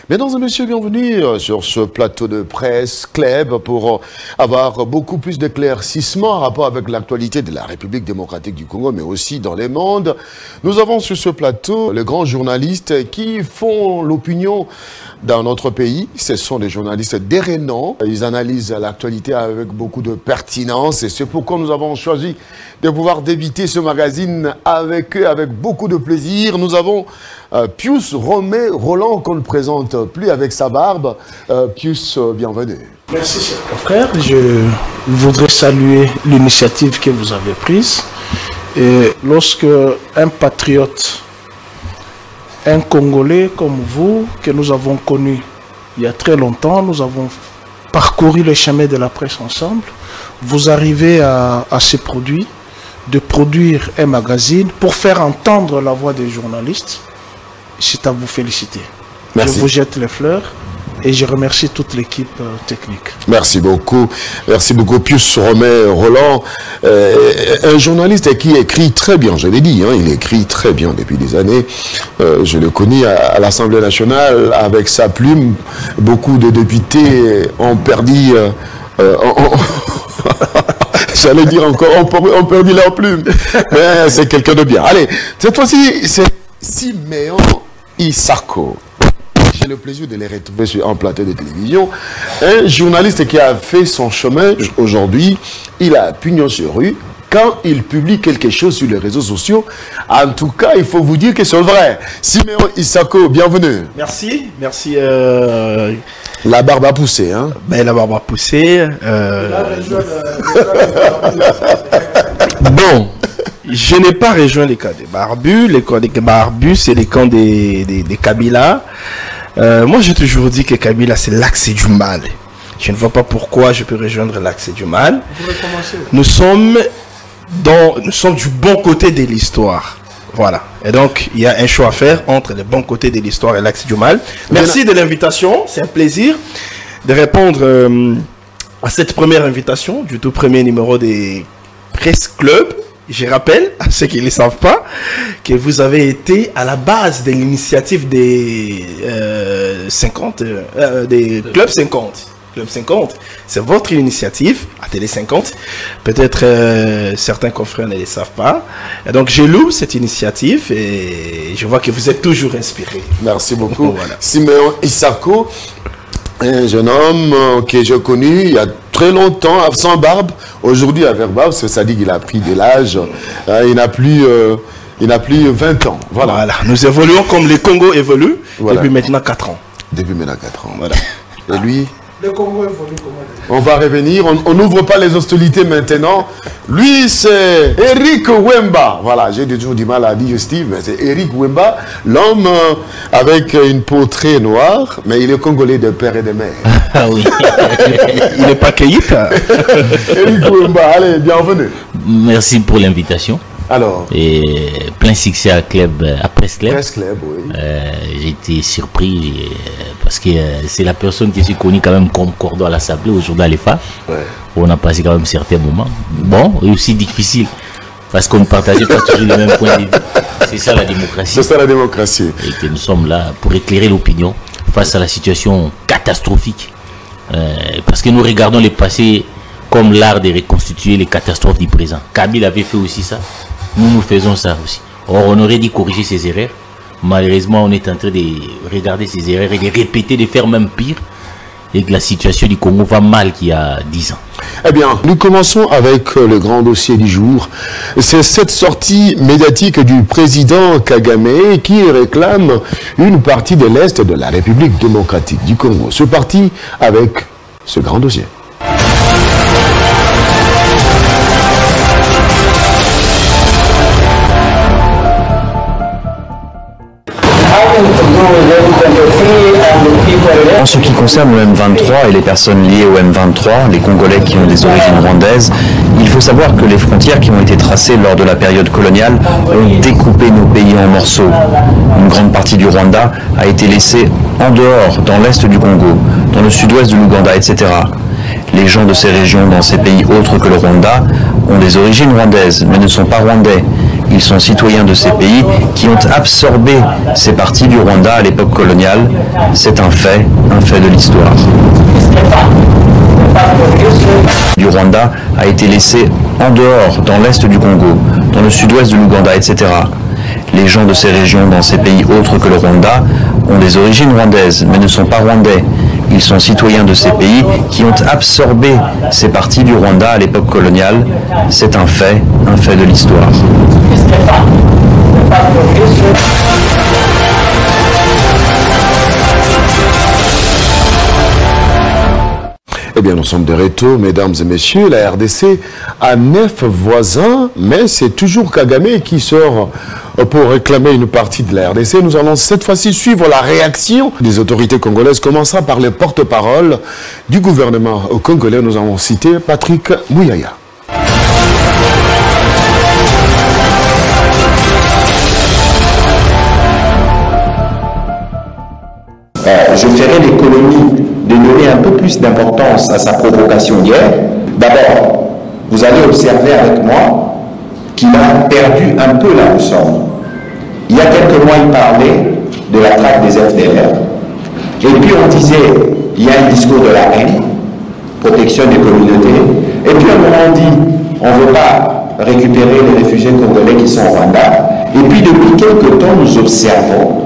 Mesdames et messieurs, bienvenue sur ce plateau de presse Club pour avoir beaucoup plus d'éclaircissements en rapport avec l'actualité de la République démocratique du Congo, mais aussi dans les mondes. Nous avons sur ce plateau les grands journalistes qui font l'opinion dans notre pays. Ce sont des journalistes dérénants. Ils analysent l'actualité avec beaucoup de pertinence et c'est pourquoi nous avons choisi de pouvoir débuter ce magazine avec eux, avec beaucoup de plaisir. Nous avons Pius Romé Roland qu'on ne présente plus avec sa barbe. Pius, bienvenue. Merci, cher frère. Je voudrais saluer l'initiative que vous avez prise. Et lorsque un patriote, un Congolais comme vous, que nous avons connu il y a très longtemps, nous avons parcouru le chemin de la presse ensemble, vous arrivez à ce produit, de produire un magazine pour faire entendre la voix des journalistes. C'est à vous féliciter. Merci. Je vous jette les fleurs et je remercie toute l'équipe technique. Merci beaucoup. Merci beaucoup, Pius Romé Roland. Un journaliste qui écrit très bien, je l'ai dit, hein, il écrit très bien depuis des années. Je le connais à l'Assemblée nationale avec sa plume. Beaucoup de députés ont perdu... J'allais dire encore, on perdu leur plume. Mais c'est quelqu'un de bien. Allez, cette fois-ci, c'est Siméon Isako. J'ai le plaisir de les retrouver sur un plateau de télévision. Un journaliste qui a fait son chemin aujourd'hui. Il a pignon sur rue. Quand il publie quelque chose sur les réseaux sociaux, en tout cas, il faut vous dire que c'est vrai. Siméon Isako, bienvenue. Merci, merci. La barbe a poussé, hein? Ben, la barbe a poussé. Bon, je n'ai pas rejoint les camps des barbus. Les camps des barbus, c'est les camps des Kabila. Moi, j'ai toujours dit que Kabila, c'est l'axe du mal. Je ne vois pas pourquoi je peux rejoindre l'axe du mal. Nous sommes du bon côté de l'histoire. Voilà. Et donc, il y a un choix à faire entre le bon côté de l'histoire et l'axe du mal. Merci de l'invitation. C'est un plaisir de répondre à cette première invitation du tout premier numéro des Presse Club. Je rappelle à ceux qui ne le savent pas que vous avez été à la base de l'initiative des des Club 50. Club 50, c'est votre initiative à Télé 50. Peut-être certains confrères ne le savent pas. Et donc, je loue cette initiative et je vois que vous êtes toujours inspiré. Merci beaucoup. Voilà. Siméon Isako, un jeune homme que j'ai connu il y a très longtemps, sans barbe. Aujourd'hui, avec barbe, ça dit qu'il a pris de l'âge. Il n'a plus 20 ans. Voilà. Nous évoluons comme le Congo évolue depuis maintenant 4 ans. Depuis maintenant 4 ans. Voilà. Et lui, le Congo évolue comment? on va revenir. On n'ouvre pas les hostilités maintenant. Lui, c'est Eric Wemba. Voilà, j'ai toujours du mal à dire Steve, mais c'est Eric Wemba, l'homme avec une peau très noire, mais il est congolais de père et de mère. Ah oui. Il n'est pas cueilli. Eric Wemba, allez, bienvenue. Merci pour l'invitation. Alors, et plein succès à Presse Club. Presse Club, oui. J'ai été surpris parce que c'est la personne qui s'est connue quand même comme cordon à l'Assemblée aujourd'hui à l'EFA. Ouais. On a passé quand même certains moments. Bon, et aussi difficile parce qu'on ne partageait pas toujours les mêmes points de vue. C'est ça la démocratie. C'est ça la démocratie. Et que nous sommes là pour éclairer l'opinion face à la situation catastrophique. Parce que nous regardons le passé comme l'art de reconstituer les catastrophes du présent. Kabila avait fait aussi ça. Nous faisons ça aussi. Or, on aurait dû corriger ces erreurs. Malheureusement, on est en train de regarder ces erreurs et de répéter, de faire même pire. Et que la situation du Congo va mal qu'il y a 10 ans. Eh bien, nous commençons avec le grand dossier du jour. C'est cette sortie médiatique du président Kagame qui réclame une partie de l'Est de la République démocratique du Congo. Ce parti avec ce grand dossier. En ce qui concerne le M23 et les personnes liées au M23, les Congolais qui ont des origines rwandaises, il faut savoir que les frontières qui ont été tracées lors de la période coloniale ont découpé nos pays en morceaux. Une grande partie du Rwanda a été laissée en dehors, dans l'est du Congo, dans le sud-ouest de l'Ouganda, etc. Les gens de ces régions, dans ces pays autres que le Rwanda, ont des origines rwandaises, mais ne sont pas rwandais. Ils sont citoyens de ces pays qui ont absorbé ces parties du Rwanda à l'époque coloniale. C'est un fait de l'histoire. Du Rwanda a été laissé en dehors, dans l'est du Congo, dans le sud-ouest de l'Ouganda, etc. Les gens de ces régions, dans ces pays autres que le Rwanda, ont des origines rwandaises, mais ne sont pas rwandais. Ils sont citoyens de ces pays qui ont absorbé ces parties du Rwanda à l'époque coloniale. C'est un fait de l'histoire. Eh bien, nous sommes de retour, mesdames et messieurs. La RDC a 9 voisins, mais c'est toujours Kagame qui sort pour réclamer une partie de la RDC. Nous allons cette fois-ci suivre la réaction des autorités congolaises, commençant par les porte-parole du gouvernement congolais. Nous avons cité Patrick Mouyaya. Je ferai l'économie de donner un peu plus d'importance à sa provocation d'hier. D'abord, vous allez observer avec moi qu'il a perdu un peu la leçon. Il y a quelques mois, il parlait de la traque des FDLR. Et puis on disait, il y a un discours de la haine, protection des communautés. Et puis à un moment, on dit, on ne veut pas récupérer les réfugiés congolais qui sont au Rwanda. Et puis depuis quelques temps, nous observons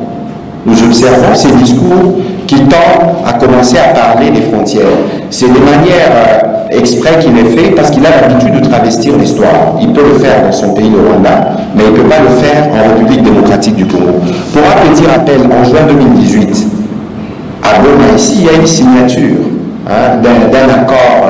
ces discours qui tendent à commencer à parler des frontières. C'est de manière exprès qu'il est fait parce qu'il a l'habitude de travestir l'histoire. Il peut le faire dans son pays, le Rwanda, mais il ne peut pas le faire en République démocratique du Congo. Pour un petit rappel, en juin 2018, à Goma, ici, il y a une signature d'un accord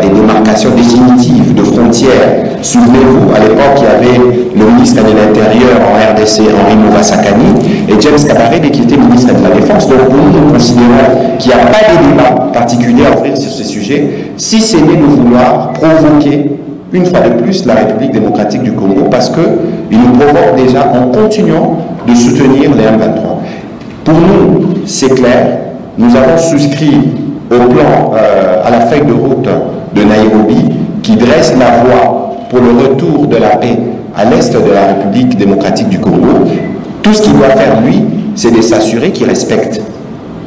des démarcations définitives de frontières. Souvenez-vous, à l'époque, il y avait le ministre de l'Intérieur en RDC, Henri Mouva-Sakani, et James Kabarebe qui était ministre de la Défense. Donc nous considérons qu'il n'y a pas de débat particulier à offrir sur ce sujet, si ce n'est de vouloir provoquer une fois de plus la République démocratique du Congo, parce qu'il nous provoque déjà en continuant de soutenir les M23. Pour nous, c'est clair, nous avons souscrit au plan, à la feuille de route de Nairobi, qui dresse la voie pour le retour de la paix à l'est de la République démocratique du Congo. Tout ce qu'il doit faire, lui, c'est de s'assurer qu'il respecte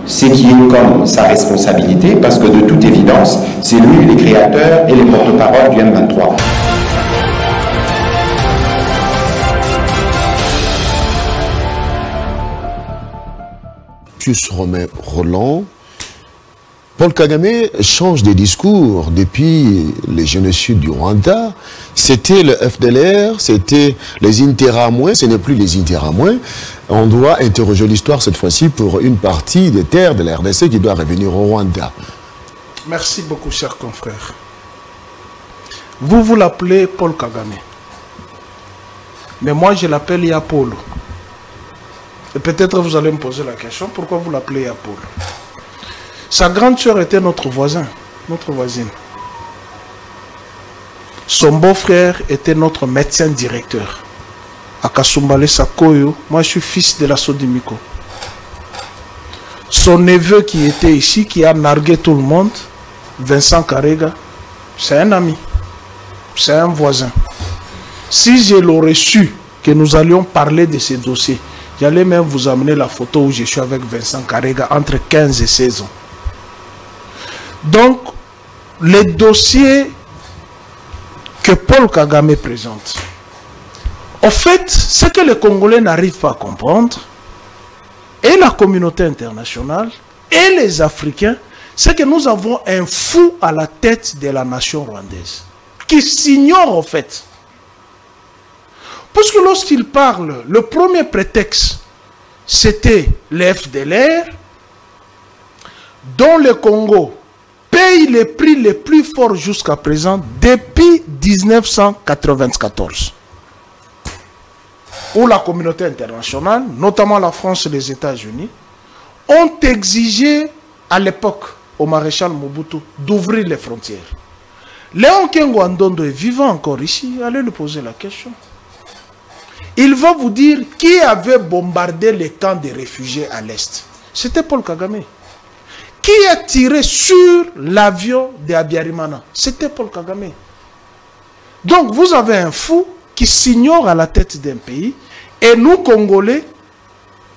ce qui est comme sa responsabilité, parce que de toute évidence, c'est lui les créateurs et les porte-parole du M23. Plus Roland, Paul Kagame change de discours depuis le génocide du Rwanda. C'était le FDLR, c'était les Interamouins, ce n'est plus les Interamouins. On doit interroger l'histoire cette fois-ci pour une partie des terres de la RDC qui doit revenir au Rwanda. Merci beaucoup, chers confrères. Vous l'appelez Paul Kagame. Mais moi, je l'appelle Yapolo. Et peut-être vous allez me poser la question, pourquoi vous l'appelez Yapolo? Sa grande sœur était notre voisin, notre voisine. Son beau-frère était notre médecin directeur. À Kasumbale Sakoyo, moi je suis fils de la Sodimiko. Son neveu qui était ici, qui a nargué tout le monde, Vincent Karega, c'est un ami, c'est un voisin. Si je l'aurais su que nous allions parler de ces dossiers, j'allais même vous amener la photo où je suis avec Vincent Karega entre 15 et 16 ans. Donc, les dossiers que Paul Kagame présente, en fait, ce que les Congolais n'arrivent pas à comprendre, et la communauté internationale, et les Africains, c'est que nous avons un fou à la tête de la nation rwandaise, qui s'ignore en fait. Parce que lorsqu'il parle, le premier prétexte, c'était les FDLR, dont le Congo paye les prix les plus forts jusqu'à présent depuis 1994. Où la communauté internationale, notamment la France et les États-Unis, ont exigé à l'époque au maréchal Mobutu d'ouvrir les frontières. Léon Kengo Andondo est vivant encore ici, allez lui poser la question. Il va vous dire qui avait bombardé les camps des réfugiés à l'Est. C'était Paul Kagame. Qui a tiré sur l'avion de Abiyarimana? C'était Paul Kagame. Donc vous avez un fou qui s'ignore à la tête d'un pays, et nous, Congolais,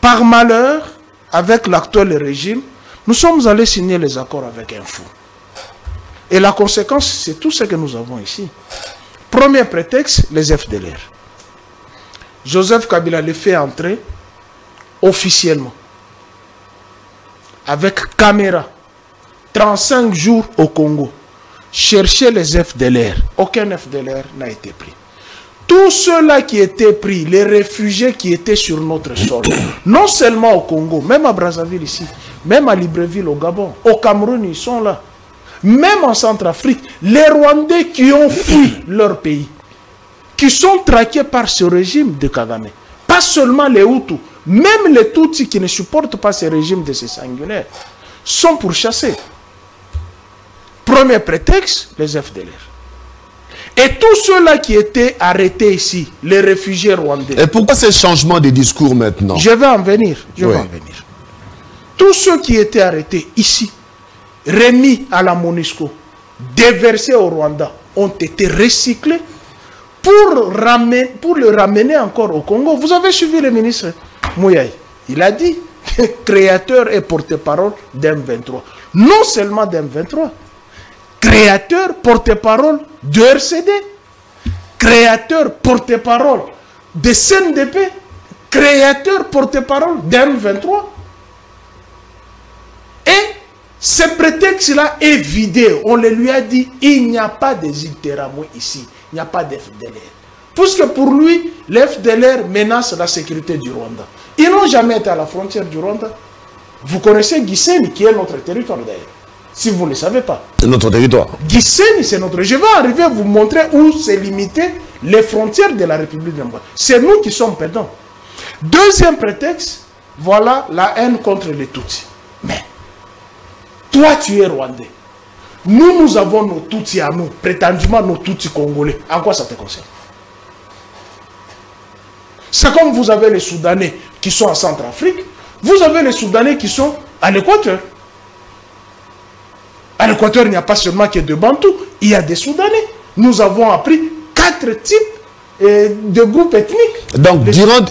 par malheur, avec l'actuel régime, nous sommes allés signer les accords avec un fou. Et la conséquence, c'est tout ce que nous avons ici. Premier prétexte, les FDLR. Joseph Kabila les fait entrer officiellement, avec caméra, 35 jours au Congo. Chercher les FDLR. Aucun FDLR n'a été pris. Tous ceux-là qui étaient pris, les réfugiés qui étaient sur notre sol, non seulement au Congo, même à Brazzaville ici, même à Libreville au Gabon, au Cameroun, ils sont là. Même en Centrafrique, les Rwandais qui ont fui leur pays, qui sont traqués par ce régime de Kagame. Pas seulement les Hutus, même les Tutsis qui ne supportent pas ce régime de ces sanguinaires, sont pourchassés. Premier prétexte, les FDLR. Et tous ceux-là qui étaient arrêtés ici, les réfugiés rwandais. Et pourquoi ces changements de discours maintenant? Je vais en venir. Je vais en venir. Tous ceux qui étaient arrêtés ici, remis à la MONUSCO, déversés au Rwanda, ont été recyclés pour le ramener encore au Congo. Vous avez suivi le ministre Mouyaï. Il a dit, créateur et porte-parole d'M23. Non seulement d'M23, créateur, porte-parole de RCD, créateur, porte-parole de CNDP, créateur, porte-parole d'M23. Et ce prétexte-là est vidé. On le lui a dit, il n'y a pas des Interahamwe ici, il n'y a pas d'FDLR. Puisque pour lui, l'FDLR menace la sécurité du Rwanda. Ils n'ont jamais été à la frontière du Rwanda. Vous connaissez Gisenyi, qui est notre territoire d'ailleurs. Si vous ne le savez pas. Notre territoire. Gisenyi, c'est notre... Je vais arriver à vous montrer où c'est limité les frontières de la République de Rwanda. C'est nous qui sommes perdants. Deuxième prétexte, voilà la haine contre les Tutsis. Mais, toi tu es Rwandais. Nous avons nos Tutsis à nous, prétendument nos Tutsis congolais. En quoi ça te concerne? C'est comme vous avez les Soudanais qui sont en Centrafrique, vous avez les Soudanais qui sont à l'Équateur. À l'Équateur, il n'y a pas seulement que de Bantous, il y a des Soudanais. Nous avons appris 4 types de groupes ethniques. Donc,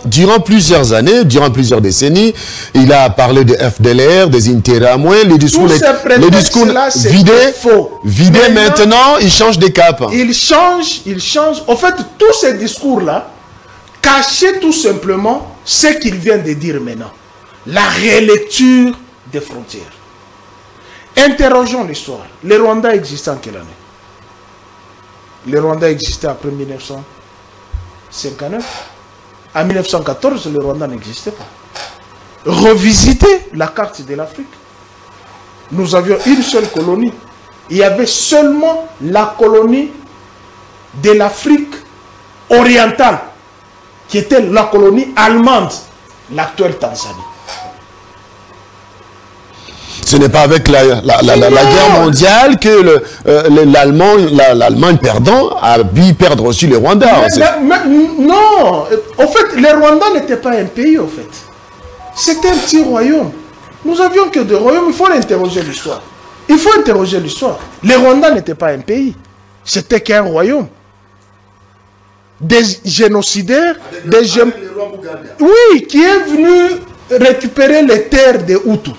durant plusieurs années, durant plusieurs décennies, il a parlé de FDLR, des Interahamwe, les discours vidés maintenant, il change de cap. Il change. En fait, tous ces discours-là cachaient tout simplement ce qu'il vient de dire maintenant. La relecture des frontières. Interrogeons l'histoire. Le Rwanda existait en quelle année? Le Rwanda existait après 1959. En 1914, le Rwanda n'existait pas. Revisitez la carte de l'Afrique. Nous avions une seule colonie. Il y avait seulement la colonie de l'Afrique orientale, qui était la colonie allemande, l'actuelle Tanzanie. Ce n'est pas avec la guerre mondiale que l'Allemagne perdant a pu perdre aussi le Rwanda. Non, en fait, le Rwanda n'était pas un pays, en fait. C'était un petit royaume. Nous avions que des royaumes, il faut interroger l'histoire. Il faut interroger l'histoire. Le Rwanda n'était pas un pays, c'était qu'un royaume. Des génocidaires, oui, qui est venu récupérer les terres des Hutus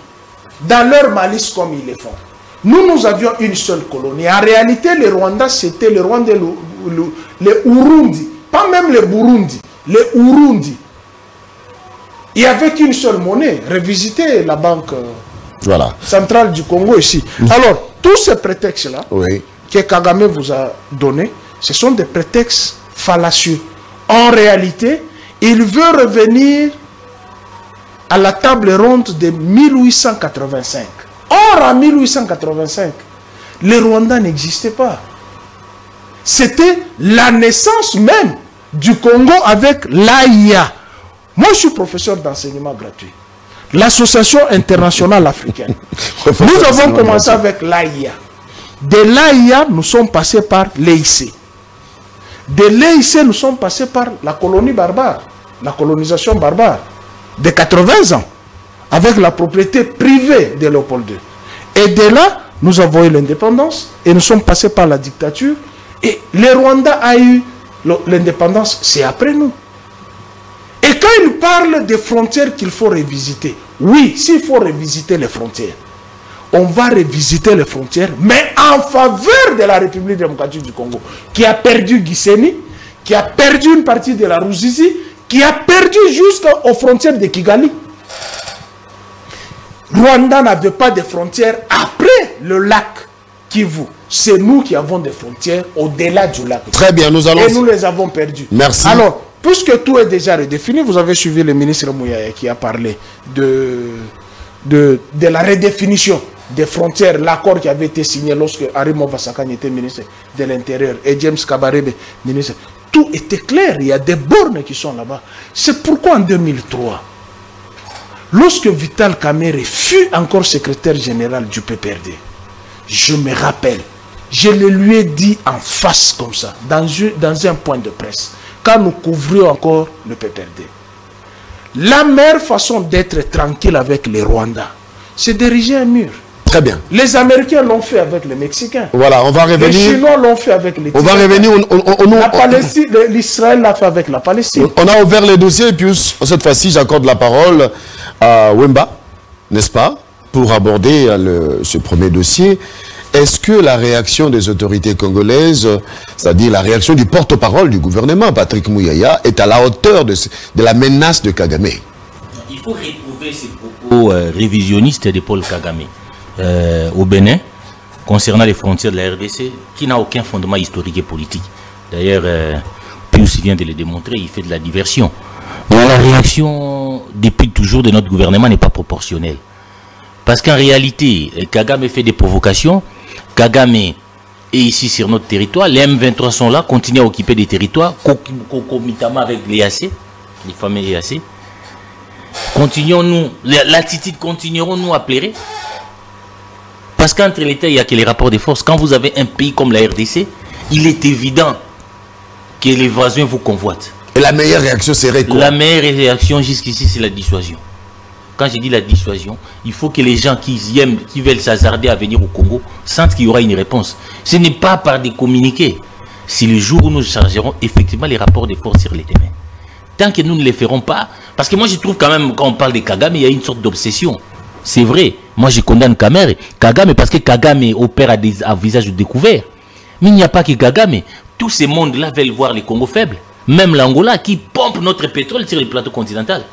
dans leur malice comme ils le font. Nous avions une seule colonie. En réalité, le Rwanda, c'était le Rwanda, le Urundi. Pas même le Burundi, le Urundi. Il n'y avait qu'une seule monnaie. Revisitez la banque centrale du Congo ici. Alors, tous ces prétextes-là que Kagame vous a donnés, ce sont des prétextes fallacieux. En réalité, il veut revenir à la table ronde de 1885. Or, en 1885, le Rwanda n'existait pas. C'était la naissance même du Congo avec l'AIA. Moi, je suis professeur d'enseignement gratuit. L'Association internationale africaine. Nous avons commencé avec l'AIA. De l'AIA, nous sommes passés par l'EIC. De l'EIC, nous sommes passés par la colonie barbare, la colonisation barbare, de 80 ans, avec la propriété privée de Léopold II. Et de là, nous avons eu l'indépendance, et nous sommes passés par la dictature, et le Rwanda a eu l'indépendance, c'est après nous. Et quand il parle des frontières qu'il faut révisiter, oui, s'il faut révisiter les frontières, on va révisiter les frontières, mais en faveur de la République démocratique du Congo, qui a perdu Gisenyi, qui a perdu une partie de la Ruzizi, qui a perdu jusqu'aux frontières de Kigali. Rwanda n'avait pas de frontières après le lac Kivu. C'est nous qui avons des frontières au-delà du lac. Très bien, nous allons... Et nous les avons perdues. Merci. Alors, puisque tout est déjà redéfini, vous avez suivi le ministre Mouyaya qui a parlé de la redéfinition des frontières, l'accord qui avait été signé lorsque Arimo Vasakane était ministre de l'Intérieur et James Kabarebe, ministre. Tout était clair, il y a des bornes qui sont là-bas. C'est pourquoi en 2003, lorsque Vital Kamerhe fut encore secrétaire général du PPRD, je me rappelle, je le lui ai dit en face comme ça, dans un point de presse, quand nous couvrions encore le PPRD. La meilleure façon d'être tranquille avec les Rwandais, c'est d'ériger un mur. Très bien. Les Américains l'ont fait avec les Mexicains. Voilà, on va revenir. Les Chinois l'ont fait avec les On va revenir. La Palestine, l'Israël l'a fait avec la Palestine. On a ouvert les dossiers et puis cette fois-ci, j'accorde la parole à Wemba, n'est-ce pas, pour aborder ce premier dossier. Est-ce que la réaction des autorités congolaises, c'est-à-dire la réaction du porte-parole du gouvernement, Patrick Mouyaya, est à la hauteur de la menace de Kagame? Il faut retrouver ces propos révisionnistes de Paul Kagame au Bénin, concernant les frontières de la RDC, qui n'a aucun fondement historique et politique. D'ailleurs, Pius vient de le démontrer, il fait de la diversion. Mais la réaction, depuis toujours, de notre gouvernement n'est pas proportionnelle. Parce qu'en réalité, Kagame fait des provocations, Kagame est ici sur notre territoire, les M23 sont là, continuent à occuper des territoires, concomitamment avec l'EAC, les fameux EAC. Continuons-nous, l'attitude continuerons-nous à plairer? Parce qu'entre l'État, il n'y a que les rapports de force. Quand vous avez un pays comme la RDC, il est évident que les voisins vous convoitent. Et la meilleure réaction serait quoi? La meilleure réaction jusqu'ici, c'est la dissuasion. Quand je dis la dissuasion, il faut que les gens qui veulent s'hasarder à venir au Congo sentent qu'il y aura une réponse. Ce n'est pas par des communiqués. C'est le jour où nous chargerons effectivement les rapports de force sur les terrains. Tant que nous ne les ferons pas, parce que moi je trouve quand même, quand on parle de Kagame, il y a une sorte d'obsession. C'est vrai, moi je condamne Kagame parce que Kagame opère à visage découvert. Mais il n'y a pas que Kagame. Tous ces mondes-là veulent voir les Congo faibles. Même l'Angola qui pompe notre pétrole sur le plateau continental.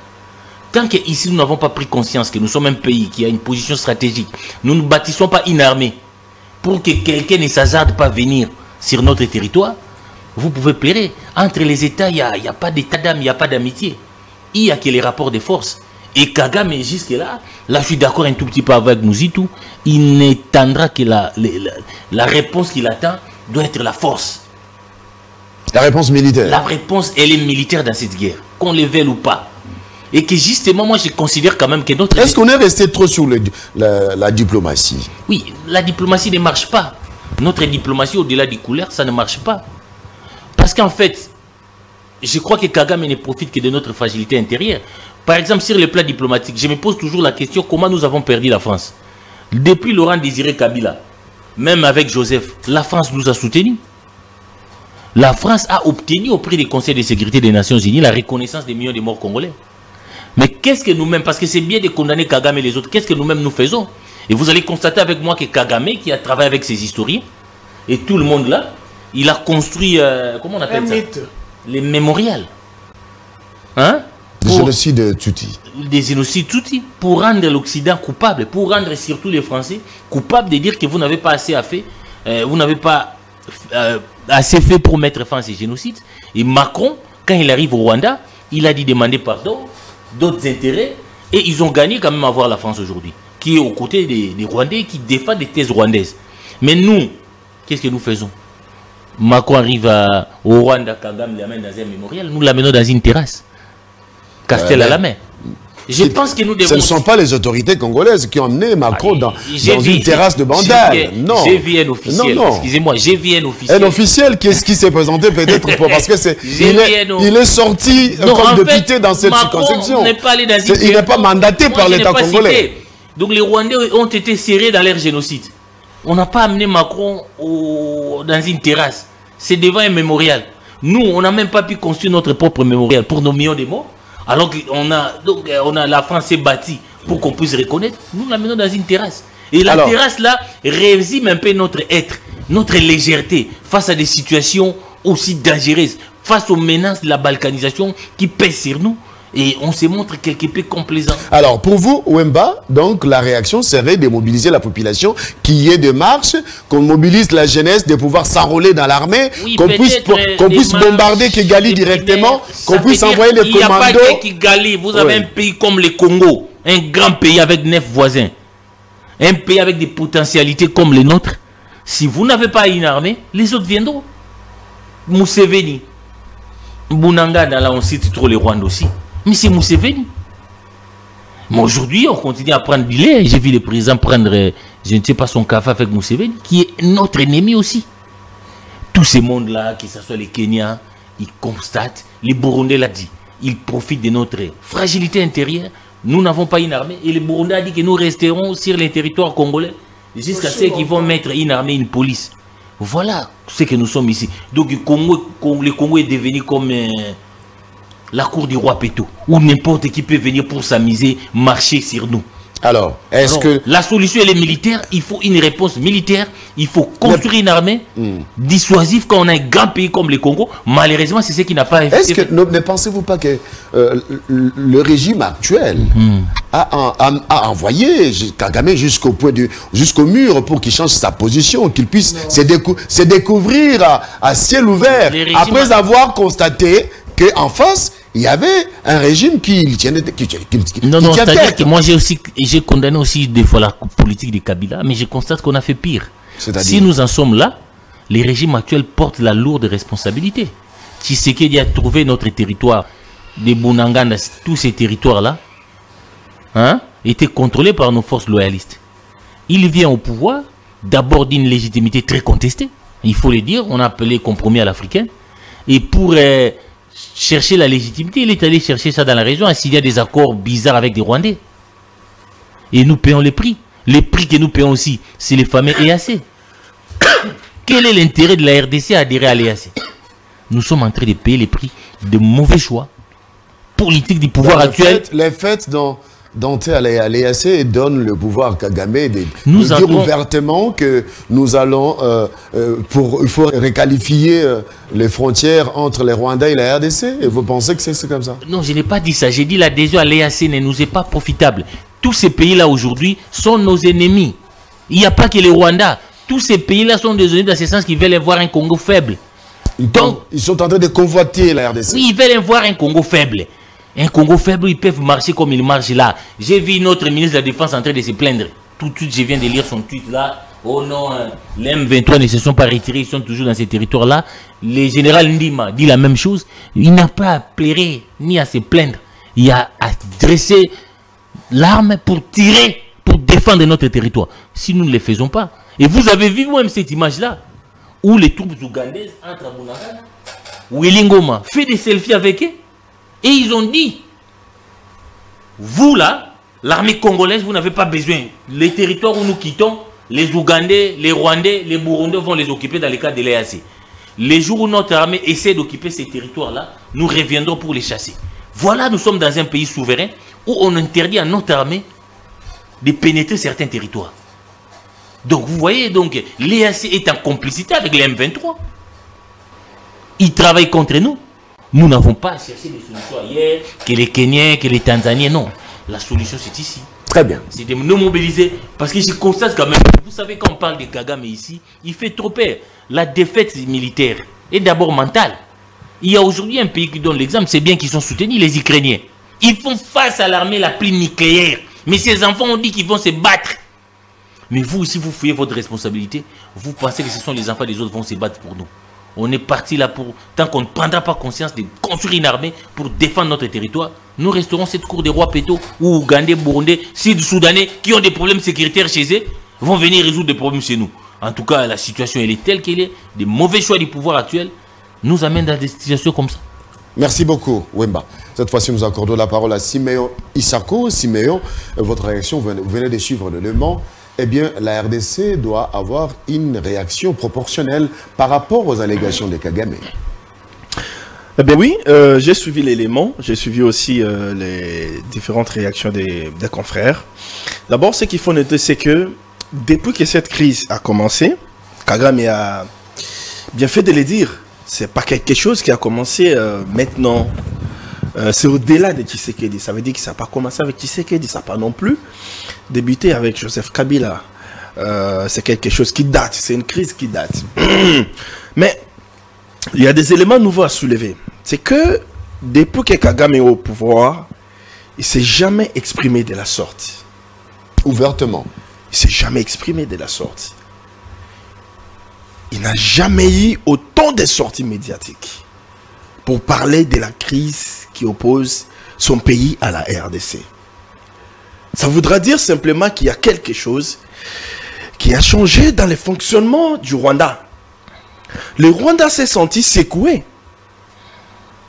Tant qu'ici nous n'avons pas pris conscience que nous sommes un pays qui a une position stratégique, nous ne bâtissons pas une armée pour que quelqu'un ne s'hasarde pas venir sur notre territoire, vous pouvez plairer. Entre les États, il n'y a pas d'état d'âme, il n'y a pas d'amitié. Il n'y a que les rapports de force. Et Kagame, jusque-là, là je suis d'accord un tout petit peu avec Mouzitou, il n'étendra que la réponse qu'il attend doit être la force. La réponse militaire. La réponse, elle est militaire dans cette guerre, qu'on le veuille ou pas. Et que justement, moi je considère quand même que notre... Est-ce qu'on est resté trop sur la diplomatie? Oui, la diplomatie ne marche pas. Notre diplomatie, au-delà du couleur, ça ne marche pas. Parce qu'en fait, je crois que Kagame ne profite que de notre fragilité intérieure. Par exemple, sur le plan diplomatique, je me pose toujours la question comment nous avons perdu la France. Depuis Laurent Désiré Kabila, même avec Joseph, la France nous a soutenus. La France a obtenu auprès des conseils de sécurité des Nations Unies la reconnaissance des millions de morts congolais. Mais qu'est-ce que nous-mêmes, parce que c'est bien de condamner Kagame et les autres, qu'est-ce que nous-mêmes nous faisons? Et vous allez constater avec moi que Kagame, qui a travaillé avec ses historiens, et tout le monde là, il a construit, comment on appelle ça? Les mémorials. Hein? Des génocides Tutsi. Des génocides Tutsi, pour rendre l'Occident coupable, pour rendre surtout les Français coupables de dire que vous n'avez pas assez fait, vous n'avez pas assez fait pour mettre fin à ces génocides. Et Macron, quand il arrive au Rwanda, il a dit demander pardon, d'autres intérêts, et ils ont gagné quand même à voir la France aujourd'hui, qui est aux côtés des Rwandais, qui défendent des thèses rwandaises. Mais nous, qu'est-ce que nous faisons? Macron arrive au Rwanda, Kagame l'amène dans un mémorial, nous l'amenons dans une terrasse. Castel à la main. Je pense que nous devons... Ce ne sont pas les autorités congolaises qui ont emmené Macron dans une terrasse de Bandal. Non. J'ai vu un officiel. Excusez-moi, j'ai vu un officiel. Un officiel qui s'est présenté peut-être parce que il est sorti comme député dans cette circonscription. Il n'est pas mandaté par l'État congolais. Donc les Rwandais ont été serrés dans leur génocide. On n'a pas amené Macron dans une terrasse. C'est devant un mémorial. Nous, on n'a même pas pu construire notre propre mémorial pour nos millions de morts. Alors qu'on a, la France s'est bâtie pour qu'on puisse reconnaître. Nous la menons dans une terrasse. Et la terrasse là résume un peu notre être, notre légèreté face à des situations aussi dangereuses, face aux menaces de la balkanisation qui pèsent sur nous. Et on se montre quelque peu complaisant. Alors, pour vous, Wemba, donc la réaction serait de mobiliser la population, qu'il y ait des marches, qu'on mobilise la jeunesse, de pouvoir s'enrôler dans l'armée, oui, qu'on puisse bombarder Kigali directement, qu'on puisse envoyer les commandos. Il n'y a pas que Kigali, vous avez un pays comme le Congo, un grand pays avec 9 voisins, un pays avec des potentialités comme les nôtres. Si vous n'avez pas une armée, les autres viendront. Museveni, Bunangana, là on cite trop les Rwandais aussi. Mais c'est Museveni. Mais aujourd'hui, on continue à prendre du lait. J'ai vu le président prendre, je ne sais pas, son café avec Museveni, qui est notre ennemi aussi. Tous ces mondes-là, que ce soit les Kenyans, ils constatent, les Burundais l'ont dit, ils profitent de notre fragilité intérieure. Nous n'avons pas une armée. Et les Burundais ont dit que nous resterons sur les territoires congolais jusqu'à ce qu'ils vont mettre une armée, une police. Voilà ce que nous sommes ici. Donc le Congo est devenu comme... la cour du roi Péto, où n'importe qui peut venir pour s'amuser, marcher sur nous. Alors, est-ce que... La solution, elle est militaire, il faut une réponse militaire, il faut construire une armée dissuasive quand on a un grand pays comme le Congo. Malheureusement, c'est ce qui n'a pas été... Est-ce que, ne pensez-vous pas que le régime actuel a envoyé Kagame jusqu'au mur pour qu'il change sa position, qu'il puisse se découvrir à ciel ouvert, après avoir constaté qu'en face, il y avait un régime qui tienne non, c'est-à-dire que moi j'ai condamné aussi des fois la politique de Kabila, mais je constate qu'on a fait pire. Si nous en sommes là, les régimes actuels portent la lourde responsabilité. Tshisekedi a trouvé notre territoire de Bunangana, tous ces territoires-là, étaient contrôlés par nos forces loyalistes. Il vient au pouvoir, d'abord d'une légitimité très contestée, il faut le dire, on a appelé compromis à l'Africain, et pour... chercher la légitimité, il est allé chercher ça dans la région, s'il y a des accords bizarres avec des Rwandais. Et nous payons les prix. Les prix que nous payons aussi, c'est les fameux EAC. Quel est l'intérêt de la RDC à adhérer à l'EAC? Nous sommes en train de payer les prix de mauvais choix politiques du pouvoir actuel. Les faits d'entrer à l'EAC donne le pouvoir à Kagame de dire ouvertement que nous allons, il faut requalifier les frontières entre les Rwandais et la RDC. Et vous pensez que c'est comme ça? Non, je n'ai pas dit ça. J'ai dit l'adhésion à l'EAC ne nous est pas profitable. Tous ces pays-là aujourd'hui sont nos ennemis. Il n'y a pas que les Rwandais. Tous ces pays-là sont des ennemis dans ce sens qu'ils veulent voir un Congo faible. Donc, ils sont en train de convoiter la RDC. Oui, ils veulent voir un Congo faible. Un Congo faible, ils peuvent marcher comme ils marchent là. J'ai vu notre ministre de la Défense en train de se plaindre. Tout de suite, je viens de lire son tweet là. Oh non, les M23 ne se sont pas retirés, ils sont toujours dans ces territoires-là. Le général Ndima dit la même chose. Il n'a pas à pleurer ni à se plaindre. Il a à dresser l'arme pour tirer, pour défendre notre territoire. Si nous ne le faisons pas. Et vous avez vu vous-même cette image-là, où les troupes ougandaises entrent à Bunagana, où Elingoma fait des selfies avec eux. Et ils ont dit, vous là, l'armée congolaise, vous n'avez pas besoin. Les territoires où nous quittons, les Ougandais, les Rwandais, les Burundais vont les occuper dans le cadre de l'EAC. Les jours où notre armée essaie d'occuper ces territoires-là, nous reviendrons pour les chasser. Voilà, nous sommes dans un pays souverain où on interdit à notre armée de pénétrer certains territoires. Donc vous voyez, donc l'EAC est en complicité avec les M23. Ils travaillent contre nous. Nous n'avons pas cherché des solutions ailleurs, que les Kenyans, que les Tanzaniens, non. La solution, c'est ici. Très bien. C'est de nous mobiliser. Parce que je constate quand même, vous savez, quand on parle de Kagame ici, il fait trop peur. La défaite militaire est d'abord mentale. Il y a aujourd'hui un pays qui donne l'exemple, c'est bien qu'ils sont soutenus, les Ukrainiens. Ils font face à l'armée la plus nucléaire. Mais ces enfants ont dit qu'ils vont se battre. Mais vous, si vous fouillez votre responsabilité, vous pensez que ce sont les enfants des autres qui vont se battre pour nous. On est parti là pour, tant qu'on ne prendra pas conscience de construire une armée pour défendre notre territoire, nous resterons cette cour des rois Péto où Ougandais, Burundais, Sud-Soudanais qui ont des problèmes sécuritaires chez eux vont venir résoudre des problèmes chez nous. En tout cas, la situation elle est telle qu'elle est. Des mauvais choix du pouvoir actuel nous amènent dans des situations comme ça. Merci beaucoup, Wemba. Cette fois-ci, nous accordons la parole à Siméon Isako. Siméon, votre réaction, vous venez de suivre le Mans. Eh bien, la RDC doit avoir une réaction proportionnelle par rapport aux allégations de Kagame. Eh bien oui, j'ai suivi l'élément, j'ai suivi aussi les différentes réactions des confrères. D'abord, ce qu'il faut noter, c'est que depuis que cette crise a commencé, Kagame a bien fait de le dire. C'est pas quelque chose qui a commencé maintenant. C'est au-delà de Tshisekedi. Ça veut dire que ça n'a pas commencé avec Tshisekedi, ça n'a pas non plus débuté avec Joseph Kabila. C'est quelque chose qui date, c'est une crise qui date. Mais il y a des éléments nouveaux à soulever. C'est que depuis que Kagame est au pouvoir, il ne s'est jamais exprimé de la sorte. Ouvertement. Il ne s'est jamais exprimé de la sorte. Il n'a jamais eu autant de sorties médiatiques pour parler de la crise qui oppose son pays à la RDC. Ça voudra dire simplement qu'il y a quelque chose qui a changé dans le fonctionnement du Rwanda. Le Rwanda s'est senti secoué.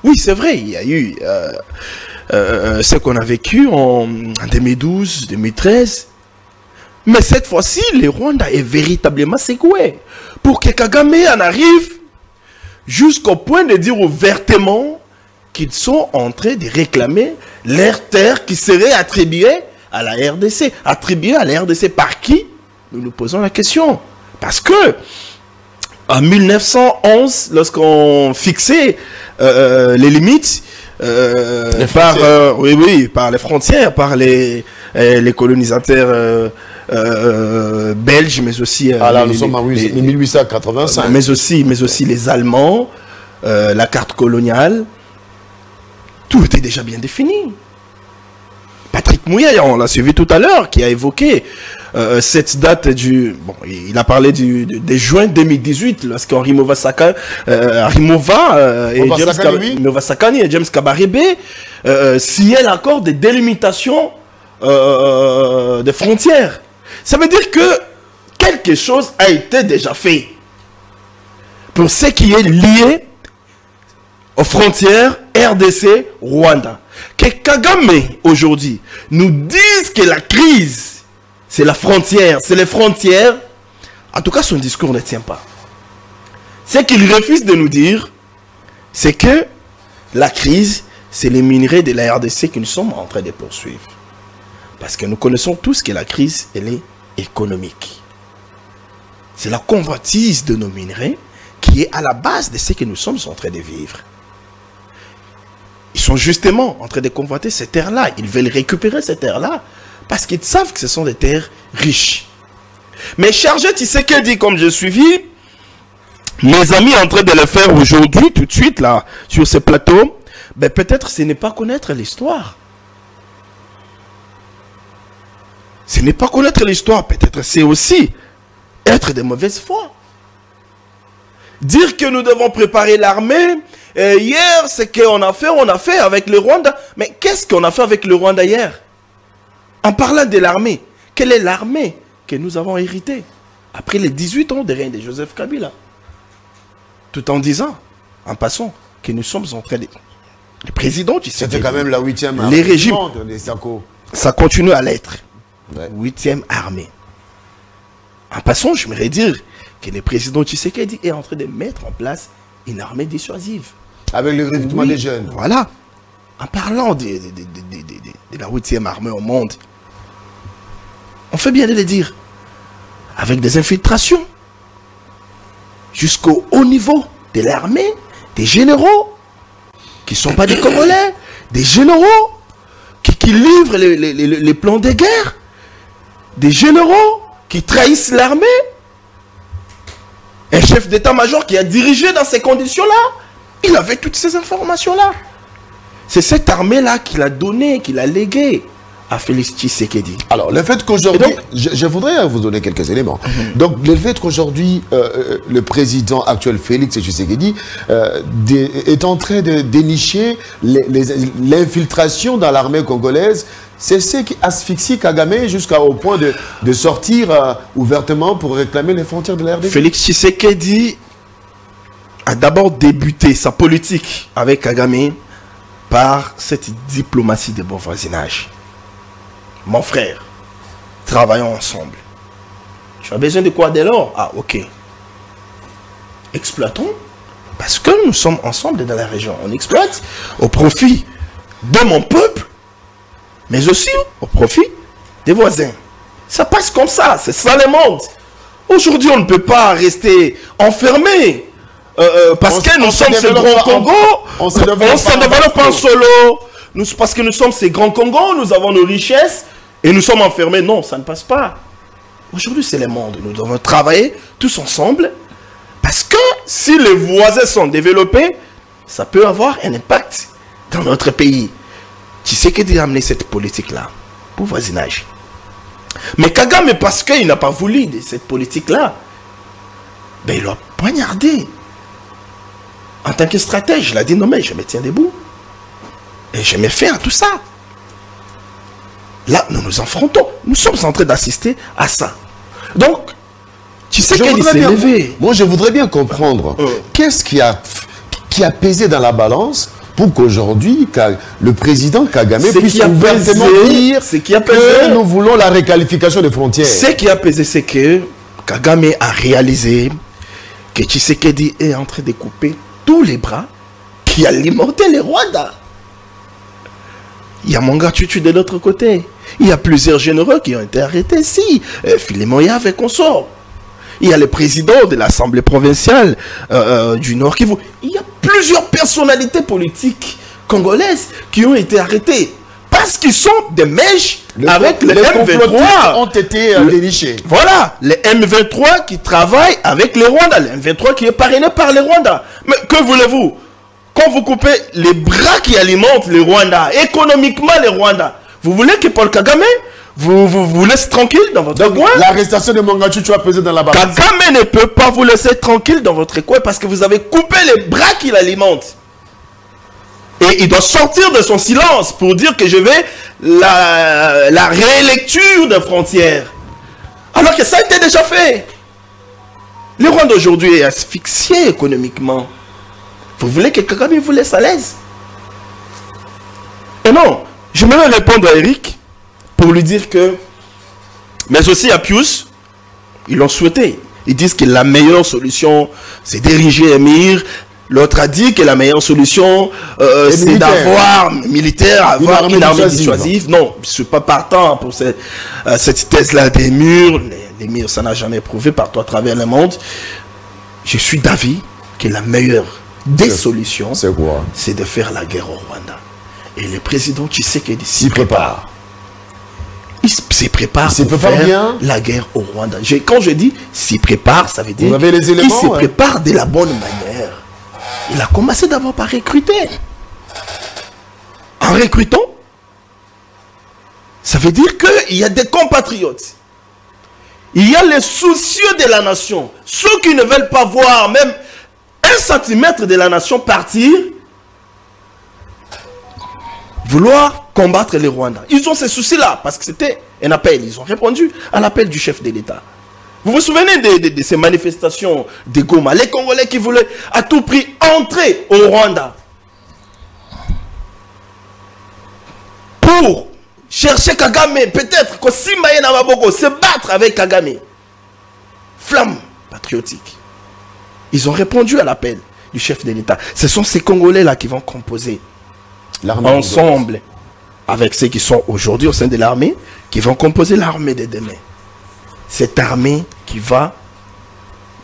Oui, c'est vrai, il y a eu ce qu'on a vécu en 2012, 2013. Mais cette fois-ci, le Rwanda est véritablement secoué. Pour que Kagame en arrive jusqu'au point de dire ouvertement qu'ils sont en train de réclamer leurs terres qui seraient attribuées à la RDC. Attribuées à la RDC par qui? Nous nous posons la question. Parce que en 1911, lorsqu'on fixait les limites par les frontières, par les colonisateurs belges, mais aussi nous sommes en 1885. mais aussi les Allemands, la carte coloniale, tout était déjà bien défini. Patrick Mouya, on l'a suivi tout à l'heure, qui a évoqué cette date du... Bon, il a parlé de juin 2018, lorsqu'Henri Movasakani et James Kabarebe signaient l'accord de délimitation des frontières. Ça veut dire que quelque chose a été déjà fait pour ce qui est lié aux frontières RDC-Rwanda. Que Kagame, aujourd'hui, nous dise que la crise, c'est la frontière, c'est les frontières, en tout cas, son discours ne tient pas. Ce qu'il refuse de nous dire, c'est que la crise, c'est les minerais de la RDC que nous sommes en train de poursuivre. Parce que nous connaissons tous que la crise, elle est économique. C'est la convoitise de nos minerais qui est à la base de ce que nous sommes en train de vivre. Ils sont justement en train de convoiter ces terres-là. Ils veulent récupérer ces terres-là parce qu'ils savent que ce sont des terres riches. Mais chargé Tshisekedi, comme j'ai suivi, mes amis en train de le faire aujourd'hui, tout de suite, là, sur ce plateau, ben peut-être ce n'est pas connaître l'histoire. Ce n'est pas connaître l'histoire, peut-être c'est aussi être de mauvaise foi. Dire que nous devons préparer l'armée, hier, c'est qu'on a fait avec le Rwanda. Mais qu'est-ce qu'on a fait avec le Rwanda hier? En parlant de l'armée, quelle est l'armée que nous avons héritée après les 18 ans de règne de Joseph Kabila? Tout en disant, en passant, que nous sommes en train de... Le président, tu sais... C'était quand même la 8e les régimes, des SACO. Ça continue à l'être. Ouais. 8e armée. En passant, je voudrais dire que le président Tshisekedi est en train de mettre en place une armée dissuasive. Avec le recrutement des jeunes. Voilà. En parlant de la 8e armée au monde, on fait bien de le dire. Avec des infiltrations. Jusqu'au haut niveau de l'armée, des généraux qui ne sont pas des Congolais, des généraux qui livrent les plans de guerre, des généraux qui trahissent l'armée, un chef d'état-major qui a dirigé dans ces conditions-là, il avait toutes ces informations-là. C'est cette armée-là qu'il a donnée, qu'il a léguée à Félix Tshisekedi. Alors, le fait qu'aujourd'hui, je voudrais vous donner quelques éléments. Donc, le fait qu'aujourd'hui, le président actuel, Félix Tshisekedi, est en train de dénicher l'infiltration dans l'armée congolaise, c'est ce qui asphyxie Kagame jusqu'au point de sortir ouvertement pour réclamer les frontières de la RDC. Félix Tshisekedi a d'abord débuté sa politique avec Kagame par cette diplomatie de bon voisinage. Mon frère, travaillons ensemble. Tu as besoin de quoi dès lors? Ah, ok. Exploitons Parce que nous sommes ensemble dans la région. On exploite au profit de mon peuple, mais aussi au profit des voisins. Ça passe comme ça, c'est ça le monde. Aujourd'hui, on ne peut pas rester enfermé. Parce que nous sommes ces grands Congo, on se développe en solo. Parce que nous sommes ces grands Congo, nous avons nos richesses et nous sommes enfermés. Non, ça ne passe pas. Aujourd'hui, c'est le monde. Nous devons travailler tous ensemble. Parce que si les voisins sont développés, ça peut avoir un impact dans notre pays. Tu sais qui a amené cette politique-là pour voisinage. Mais Kagame, parce qu'il n'a pas voulu de cette politique-là, ben il l'a poignardé. En tant que stratège, il a dit non mais je me tiens debout. Et je me fais à tout ça. Là, nous nous affrontons. Nous sommes en train d'assister à ça. Donc, tu sais qu'il s'est levé. Moi, je voudrais bien comprendre. Qu'est-ce qui a pesé dans la balance pour qu'aujourd'hui, le président Kagame puisse ouvertement dire que nous voulons la réqualification des frontières. Ce qui a pesé, c'est que Kagame a réalisé que Tshisekedi est en train de couper tous les bras qui alimentaient les Rwandais. Il y a Manga Tutu de l'autre côté. Il y a plusieurs généraux qui ont été arrêtés ici. Philémon Yave et consort. Il y a le président de l'Assemblée provinciale du Nord Kivu. Il y a plusieurs personnalités politiques congolaises qui ont été arrêtées. Parce qu'ils sont des mèches avec les M23. Ont été dénichés. Voilà, les M23 qui travaillent avec les Rwandais. Les M23 qui est parrainé par les Rwandais. Mais que voulez-vous? Quand vous coupez les bras qui alimentent les Rwandais, économiquement les Rwandais, vous voulez que Paul Kagame vous laisse tranquille dans votre coin? L'arrestation de Manga Tutu a pesé dans la balance. Kagame ne peut pas vous laisser tranquille dans votre coin parce que vous avez coupé les bras qui l'alimentent. Et il doit sortir de son silence pour dire que je vais la rélecture des frontières. Alors que ça a été déjà fait. Le Rwanda aujourd'hui est asphyxié économiquement. Vous voulez que Kagame vous laisse à l'aise? Et non, je vais répondre à Eric pour lui dire que, mais aussi à Pius, ils l'ont souhaité. Ils disent que la meilleure solution, c'est d'ériger Émir. L'autre a dit que la meilleure solution, c'est d'avoir avoir une armée dissuasive. Non, je ne suis pas partant pour cette thèse-là des murs. Les murs, ça n'a jamais prouvé partout à travers le monde. Je suis d'avis que la meilleure des solutions, c'est de faire la guerre au Rwanda. Et le président Tshisekedi s'y prépare. Il s'y prépare pour faire la guerre au Rwanda. Quand je dis s'y prépare, ça veut dire qu'il s'y prépare de la bonne manière. Il a commencé d'abord par recruter. En recrutant, ça veut dire qu'il y a des compatriotes. Il y a les soucieux de la nation. Ceux qui ne veulent pas voir même 1 centimètre de la nation partir, vouloir combattre les Rwandais. Ils ont ces soucis-là parce que c'était un appel. Ils ont répondu à l'appel du chef de l'État. Vous vous souvenez de ces manifestations de Goma? Les Congolais qui voulaient à tout prix entrer au Rwanda pour chercher Kagame, peut-être que Simbaye Namaboko se battre avec Kagame. Flamme patriotique. Ils ont répondu à l'appel du chef de l'État. Ce sont ces Congolais-là qui vont composer ensemble avec ceux qui sont aujourd'hui au sein de l'armée, qui vont composer l'armée de demain. Cette armée qui va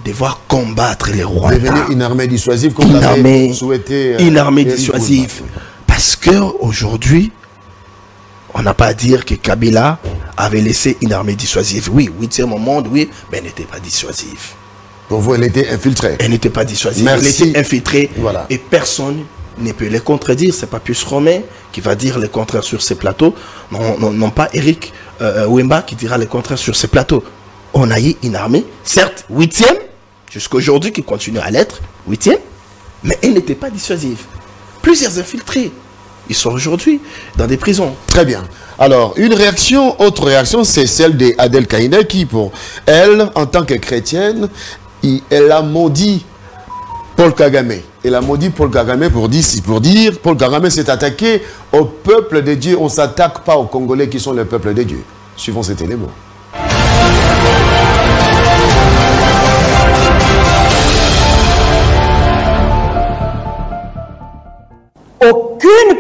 devoir combattre les Rwandais. Devenir une armée dissuasive comme vous l'avez souhaité. Une armée dissuasive. Parce qu'aujourd'hui, on n'a pas à dire que Kabila avait laissé une armée dissuasive. Oui, 8e au monde, oui, mais elle n'était pas dissuasive. Pour vous, elle était infiltrée. Elle n'était pas dissuasive. Merci. Elle était infiltrée. Voilà. Et personne ne peut les contredire. C'est pas Pius Romain qui va dire le contraire sur ces plateaux. Non pas Eric Wemba qui dira le contraire sur ces plateaux. On a eu une armée, certes 8e, jusqu'à aujourd'hui qui continue à l'être, 8e, mais elle n'était pas dissuasive. Plusieurs infiltrés, ils sont aujourd'hui dans des prisons. Très bien. Alors, une réaction, autre réaction, c'est celle d'Adel Kaïne qui, pour elle, en tant que chrétienne, elle a maudit Paul Kagame. Elle a maudit Paul Kagame pour dire Paul Kagame s'est attaqué au peuple de Dieu. On ne s'attaque pas aux Congolais qui sont le peuple de Dieu. Suivons cet élément.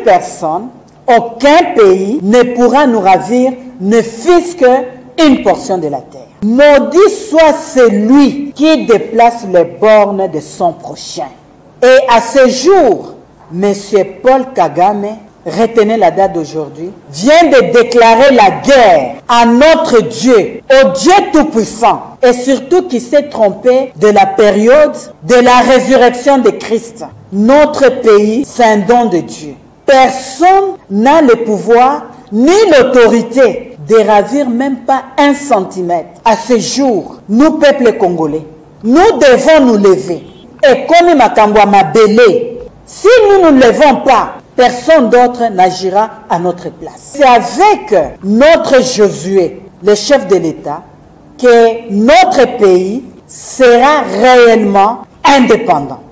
personne, aucun pays ne pourra nous ravir, ne fût-ce qu'une portion de la terre. Maudit soit celui qui déplace les bornes de son prochain. Et à ce jour, M. Paul Kagame, retenez la date d'aujourd'hui, vient de déclarer la guerre à notre Dieu, au Dieu Tout-Puissant, et surtout qui s'est trompé de la période de la résurrection de Christ. Notre pays, c'est un don de Dieu. Personne n'a le pouvoir ni l'autorité de ravir même pas 1 centimètre. À ce jour, nous, peuple congolais, nous devons nous lever. Et comme Makambwa Mabele, si nous ne nous levons pas, personne d'autre n'agira à notre place. C'est avec notre Josué, le chef de l'État, que notre pays sera réellement indépendant.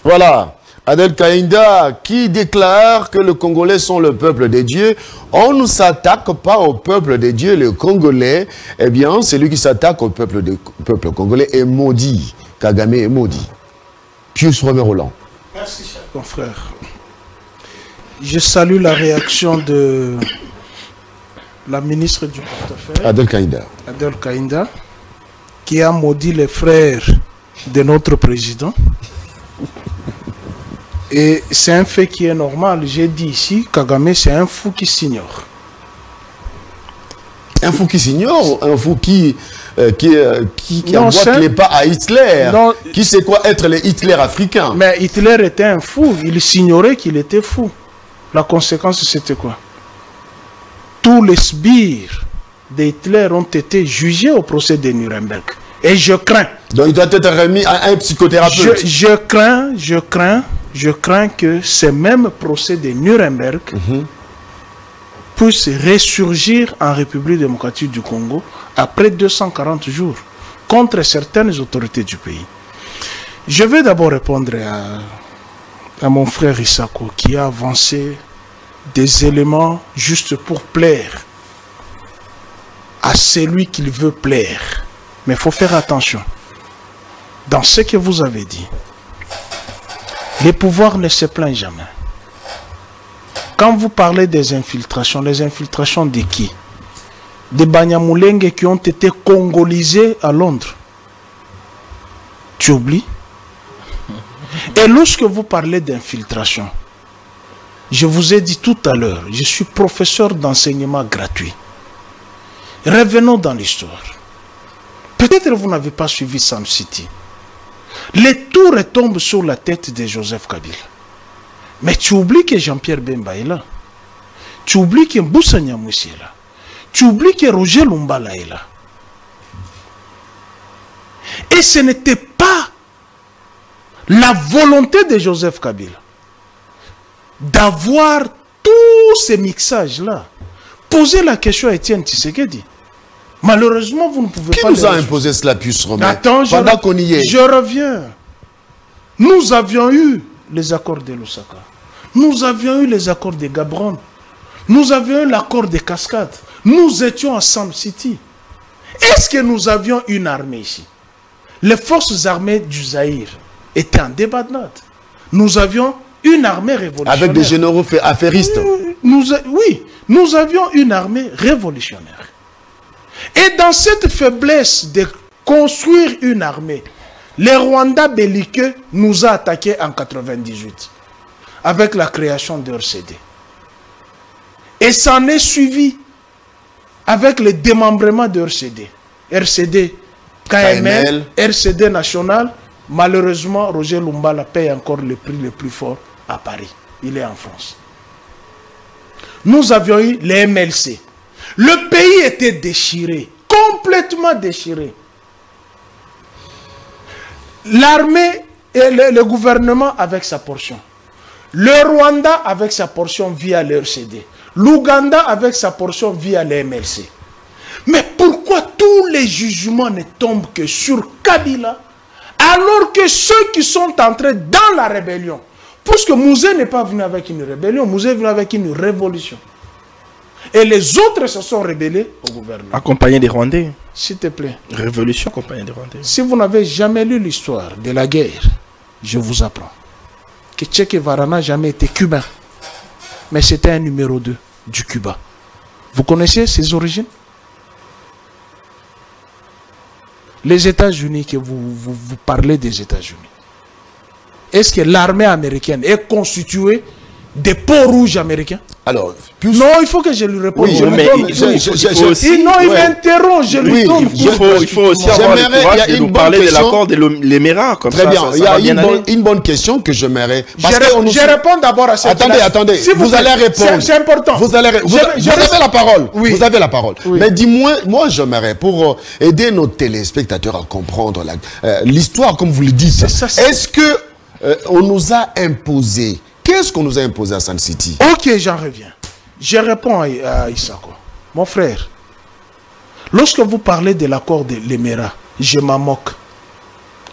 Voilà, Adel Kaïnda qui déclare que les Congolais sont le peuple de Dieu. On ne s'attaque pas au peuple de Dieu, le Congolais. Eh bien, celui qui s'attaque au peuple congolais est maudit. Kagame est maudit. Pius Romain Roland. Merci, cher confrère. Je salue la réaction de la ministre du portefeuille, Adel Kaïnda. Adel Kaïnda, qui a maudit les frères de notre président. Et c'est un fait qui est normal. J'ai dit ici, Kagame, c'est un fou qui s'ignore. Un fou qui s'ignore, un fou qui emboîte les pas à Hitler. Non, qui sait quoi être le Hitler africain. Mais Hitler était un fou. Il s'ignorait qu'il était fou. La conséquence, c'était quoi? Tous les sbires d'Hitler ont été jugés au procès de Nuremberg. Et je crains. Donc il doit être remis à un psychothérapeute. Je crains que ces mêmes procès de Nuremberg puissent ressurgir en République démocratique du Congo après 240 jours contre certaines autorités du pays. Je vais d'abord répondre à mon frère Isako qui a avancé des éléments juste pour plaire à celui qu'il veut plaire. Mais il faut faire attention. Dans ce que vous avez dit, les pouvoirs ne se plaignent jamais. Quand vous parlez des infiltrations, les infiltrations de qui? Des Banyamulenge qui ont été congolisés à Londres. Tu oublies? Et lorsque vous parlez d'infiltration, je vous ai dit tout à l'heure, je suis professeur d'enseignement gratuit. Revenons dans l'histoire. Peut-être que vous n'avez pas suivi Sam City. Les tours retombent sur la tête de Joseph Kabila. Mais tu oublies que Jean-Pierre Bemba est là. Tu oublies que Mbusa Nyamwisi est là. Tu oublies que Roger Lumbala est là. Et ce n'était pas la volonté de Joseph Kabila d'avoir tous ces mixages-là. Posez la question à Étienne Tshisekedi. Malheureusement, vous ne pouvez pas... Qui nous a imposé cela, Pius Romain? Attends, pendant qu'on y est. Je reviens. Nous avions eu les accords de Lusaka. Nous avions eu les accords de Gaborone. Nous avions eu l'accord de Cascades. Nous étions à Sam City. Est-ce que nous avions une armée ici? Les forces armées du Zaïre étaient en débandade. Nous avions une armée révolutionnaire. Avec des généraux affairistes. Oui, nous avions une armée révolutionnaire. Et dans cette faiblesse de construire une armée, les Rwandais belliqueux nous a attaqués en 1998 avec la création de RCD. Et s'en est suivi avec le démembrement de RCD. RCD KML, RCD national. Malheureusement, Roger Lumbala paye encore le prix le plus fort à Paris. Il est en France. Nous avions eu les MLC. Le pays était déchiré, complètement déchiré. L'armée et le gouvernement avec sa portion. Le Rwanda avec sa portion via le RCD. L'Ouganda avec sa portion via les MLC. Mais pourquoi tous les jugements ne tombent que sur Kabila, alors que ceux qui sont entrés dans la rébellion, puisque Mouzé n'est pas venu avec une rébellion, Mouzé est venu avec une révolution. Et les autres se sont rebellés au gouvernement. Accompagnés des Rwandais. s'il te plaît. Révolution, compagnie des Rwandais. Si vous n'avez jamais lu l'histoire de la guerre, je vous apprends que Che Guevara n'a jamais été cubain. Mais c'était un numéro 2 du Cuba. Vous connaissez ses origines? Les États-Unis, que vous parlez des États-Unis. Est-ce que l'armée américaine est constituée des peaux rouges américains? Alors, non, il faut que je lui réponde. Oui, je lui mais donne. non, il m'interrompt, je lui donne. Il faut aussi avoir le courage de nous parler de l'accord de l'Émirat. Très bien, il y a une bonne question que j'aimerais... Je réponds d'abord à cette question. Attendez, vous allez répondre. C'est important. Vous avez la parole. Oui. Vous avez la parole. Oui. Mais dis-moi, moi j'aimerais, pour aider nos téléspectateurs à comprendre l'histoire, comme vous le dites, est-ce que on nous a imposé... Qu'est-ce qu'on nous a imposé à Sun City? Ok, j'en reviens. Je réponds à Isako. Mon frère, lorsque vous parlez de l'accord de l'Émirat, je m'en moque.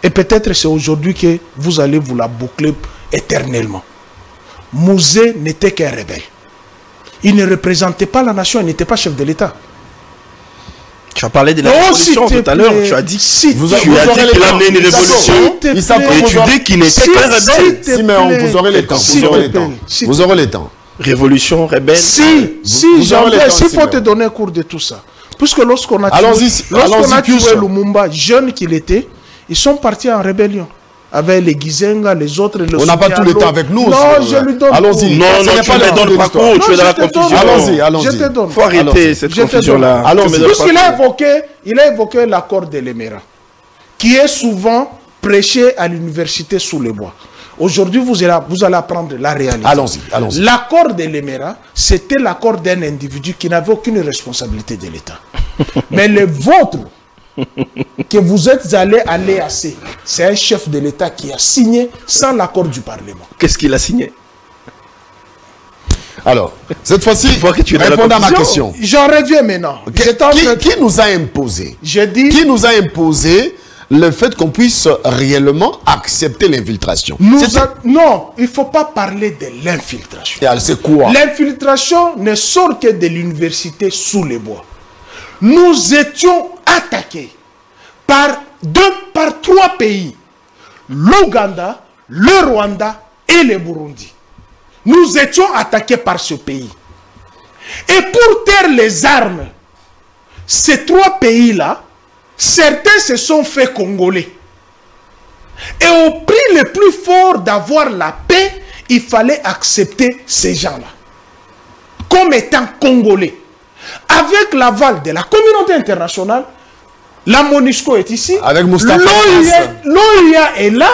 Et peut-être c'est aujourd'hui que vous allez vous la boucler éternellement. Mouzé n'était qu'un rebelle. Il ne représentait pas la nation, il n'était pas chef de l'État. Tu as parlé de la révolution tout à l'heure. Tu as dit qu'il a amené une révolution. Et tu dis qu'il n'était pas rebelle. Si, mais vous aurez le temps. Vous aurez le temps. Révolution, rebelle. Si, il faut te donner un cours de tout ça. Puisque lorsqu'on a tué Lumumba, jeune qu'il était, ils sont partis en rébellion. Avec les Gizenga, les autres, on n'a pas tout le temps avec nous. Non, je lui donne. Allons-y. Non, tu ne me donnes pas cours, tu es dans la confusion. Allons-y. Je te donne. Il faut arrêter cette confusion-là. Puisqu'il a évoqué l'accord de l'Émirat, qui est souvent prêché à l'université sous les bois. Aujourd'hui, vous allez apprendre la réalité. Allons-y. L'accord de l'Émirat, c'était l'accord d'un individu qui n'avait aucune responsabilité de l'État. Mais le vôtre, que vous êtes allé à l'EAC, c'est un chef de l'État qui a signé sans l'accord du Parlement. Qu'est-ce qu'il a signé? Alors, cette fois-ci, répondez à ma question. J'en reviens maintenant. Qui nous a imposé? Qui nous a imposé le fait qu'on puisse réellement accepter l'infiltration? Non, il ne faut pas parler de l'infiltration. C'est quoi? L'infiltration ne sort que de l'université sous les bois. Nous étions attaqués par 3 pays, l'Ouganda, le Rwanda et le Burundi. Nous étions attaqués par ce pays. Et pour taire les armes, ces 3 pays-là, certains se sont fait congolais. Et au prix le plus fort d'avoir la paix, il fallait accepter ces gens-là comme étant congolais. Avec l'aval de la communauté internationale, la MONUSCO est ici, avec Moustapha l'OIA est là,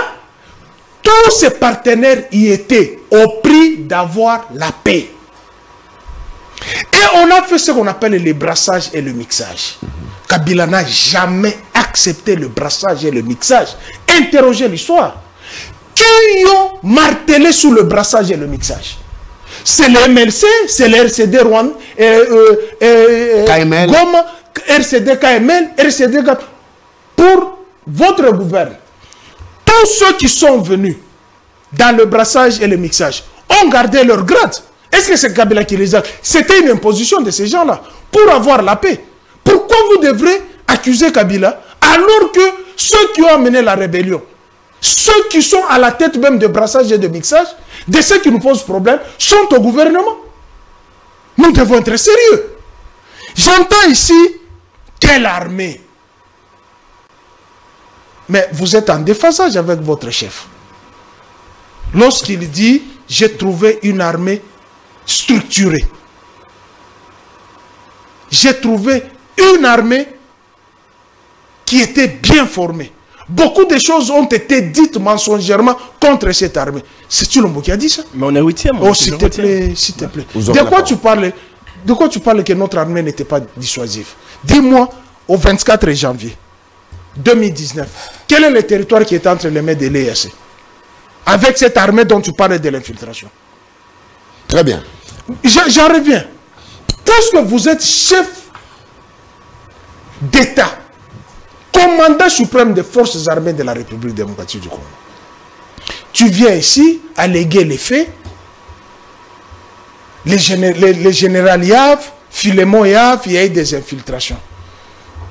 tous ces partenaires y étaient au prix d'avoir la paix. Et on a fait ce qu'on appelle le brassage et le mixage. Kabila n'a jamais accepté le brassage et le mixage. Interrogez l'histoire. Qui ont martelé sous le brassage et le mixage? C'est le MLC, c'est le RCD Rwanda, KML. Goma, RCD KML, RCD pour votre gouvernement. Tous ceux qui sont venus dans le brassage et le mixage ont gardé leur grade. Est-ce que c'est Kabila qui les a? C'était une imposition de ces gens-là pour avoir la paix. Pourquoi vous devrez accuser Kabila alors que ceux qui ont amené la rébellion, ceux qui sont à la tête même de brassage et de mixage, de ceux qui nous posent problème, sont au gouvernement? Nous devons être sérieux. J'entends ici, quelle armée? Mais vous êtes en déphasage avec votre chef. Lorsqu'il dit, j'ai trouvé une armée structurée. J'ai trouvé une armée qui était bien formée. Beaucoup de choses ont été dites mensongèrement contre cette armée. C'est Tshilombo qui a dit ça? Mais on est 8e. Oh, s'il te plaît, s'il te plaît. De quoi tu parles que notre armée n'était pas dissuasive? Dis-moi, au 24 janvier 2019, quel est le territoire qui est entre les mains de l'EAC? Avec cette armée dont tu parles de l'infiltration. Très bien. J'en reviens. Puisque vous êtes chef d'État, commandant suprême des forces armées de la République démocratique du Congo, tu viens ici alléguer les faits. Les généraux Yav, Philémon Yav, il y a eu des infiltrations.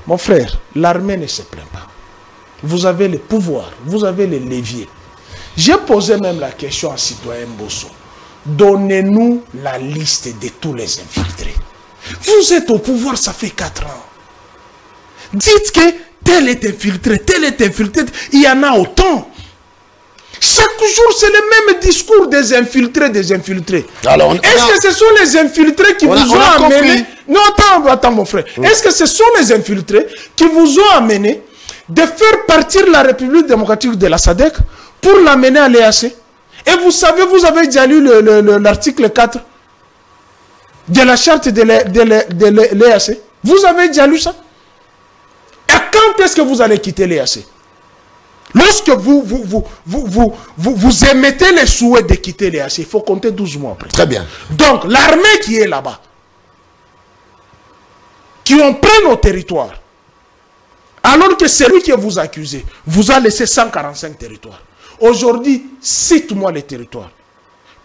Mon frère, l'armée ne se plaint pas. Vous avez le pouvoir, vous avez les leviers. J'ai posé même la question à citoyen Bosso. Donnez-nous la liste de tous les infiltrés. Vous êtes au pouvoir, ça fait 4 ans. Dites que tel est infiltré, tel est infiltré. Il y en a autant. Chaque jour, c'est le même discours des infiltrés, Alors, est-ce que ce sont les infiltrés qui vous ont amené... Non, attends mon frère. Est-ce que ce sont les infiltrés qui vous ont amené de faire partir la République démocratique de la SADC pour l'amener à l'EAC? Et vous savez, vous avez déjà lu l'article 4 de la charte de l'EAC. Vous avez déjà lu ça? Et quand est-ce que vous allez quitter l'EAC? Lorsque vous émettez les souhaits de quitter l'EAC, il faut compter 12 mois après. Très bien. Donc, l'armée qui est là-bas, qui ont pris nos territoires, alors que celui qui vous accuse vous a laissé 145 territoires. Aujourd'hui, cite-moi les territoires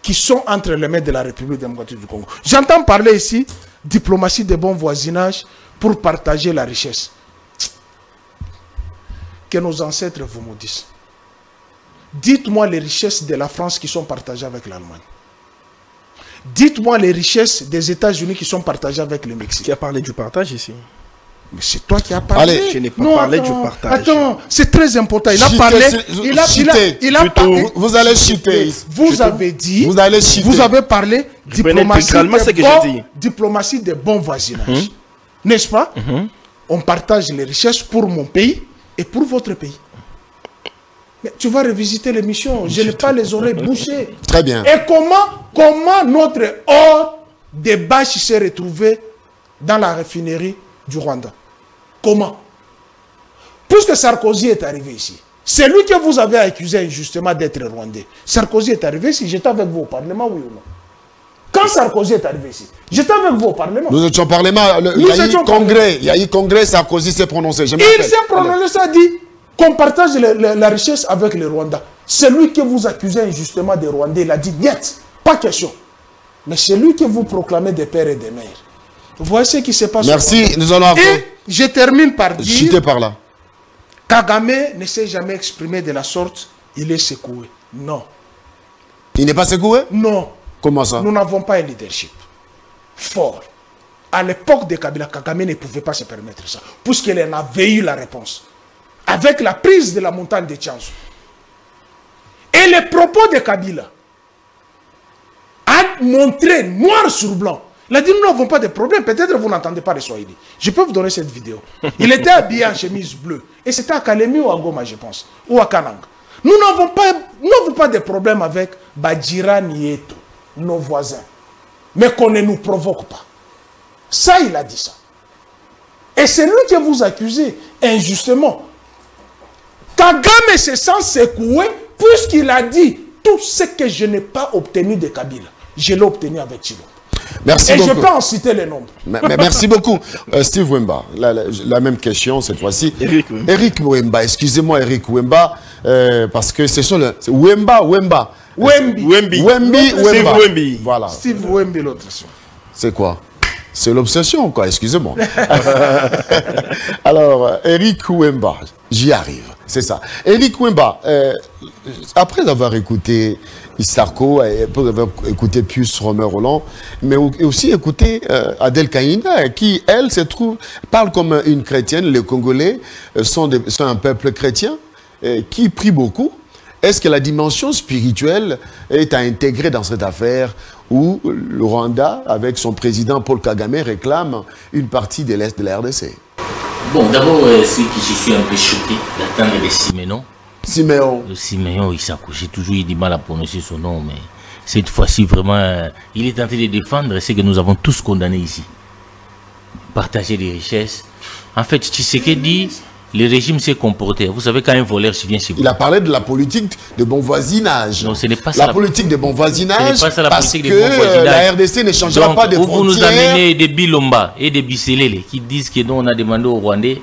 qui sont entre les mains de la République démocratique du Congo. J'entends parler ici, diplomatie de bon voisinage pour partager la richesse. Que nos ancêtres vous maudissent. Dites-moi les richesses de la France qui sont partagées avec l'Allemagne. Dites-moi les richesses des États-Unis qui sont partagées avec le Mexique. Qui a parlé du partage ici? Mais c'est toi qui as parlé. Allez, je n'ai pas parlé du partage. Attends, c'est très important. Il a parlé. Il a parlé. Vous allez chuter. Vous avez dit. Vous allez chuter. Vous avez parlé diplomatie de bon voisinage. N'est-ce pas? On partage les richesses pour mon pays et pour votre pays. Mais tu vas revisiter l'émission. Je n'ai pas les oreilles bouchées. Très bien. Et comment notre or de bâche s'est retrouvé dans la raffinerie du Rwanda? Comment? Puisque Sarkozy est arrivé ici, c'est lui que vous avez accusé injustement d'être rwandais. Sarkozy est arrivé ici, j'étais avec vous au Parlement, oui ou non? Quand Sarkozy est arrivé ici, j'étais avec vous au Parlement. Nous étions au Parlement, il y a eu congrès, Sarkozy s'est prononcé. Il s'est prononcé, ça dit qu'on partage la richesse avec les Rwandais. Celui que vous accusez injustement des Rwandais, il a dit, niet, pas question. Mais c'est lui que vous proclamez des pères et des mères. Voyez ce qui se passe. Merci, nous allons... Et je termine par dire... Chutez par là. Kagame ne s'est jamais exprimé de la sorte, il est secoué. Non. Il n'est pas secoué? Non. Comment ça? Nous n'avons pas un leadership fort. À l'époque de Kabila, Kagame ne pouvait pas se permettre ça, puisqu'il en avait eu la réponse. Avec la prise de la montagne de Tchanzu. Et les propos de Kabila a montré noir sur blanc. Il a dit, nous n'avons pas de problème. Peut-être vous n'entendez pas les Swahili. Je peux vous donner cette vidéo. Il était habillé en chemise bleue. Et c'était à Kalemi ou à Goma, je pense. Ou à Kanang. Nous n'avons pas de problème avec Badjira Nieto, nos voisins. Mais qu'on ne nous provoque pas. Ça, il a dit ça. Et c'est lui que vous accusez injustement. Kagame se sent secoué puisqu'il a dit tout ce que je n'ai pas obtenu de Kabila. Je l'ai obtenu avec Chilo. Merci beaucoup. Et je peux en citer les nombres. Merci beaucoup. Steve Wemba, la même question cette fois-ci. Eric Wemba, excusez-moi Eric Wemba, parce que ce sont le... Wembi. Steve Wemby. Voilà. Steve Wemby, l'autre. C'est quoi? C'est l'obsession, quoi, excusez-moi. Alors, Eric Wemba, j'y arrive, c'est ça. Eric Wemba, après avoir écouté Isarko, après avoir écouté Pius Romer-Roland, mais aussi écouté Adel Kaïna, qui, elle, parle comme une chrétienne. Les Congolais sont un peuple chrétien qui prie beaucoup. Est-ce que la dimension spirituelle est à intégrer dans cette affaire où le Rwanda, avec son président Paul Kagame, réclame une partie de l'Est de la RDC? Bon, d'abord, c'est que je suis un peu choqué d'attendre les Siméon. Le Siméon Isako. J'ai toujours eu du mal à prononcer son nom, mais cette fois-ci, vraiment, il est tenté de défendre ce que nous avons tous condamné ici. Partager les richesses. En fait, Tshisekedi, le régime s'est comporté. Vous savez, quand un voleur vient chez vous... Il a parlé de la politique de bon voisinage. Non, ce n'est pas ça. La politique de bon voisinage, ce n'est pas ça, la parce politique que de bon voisinage. La RDC ne changera donc, pas de frontières. Vous nous frontières. amenez des Bilomba et des Bisselele qui disent que nous, on a demandé aux Rwandais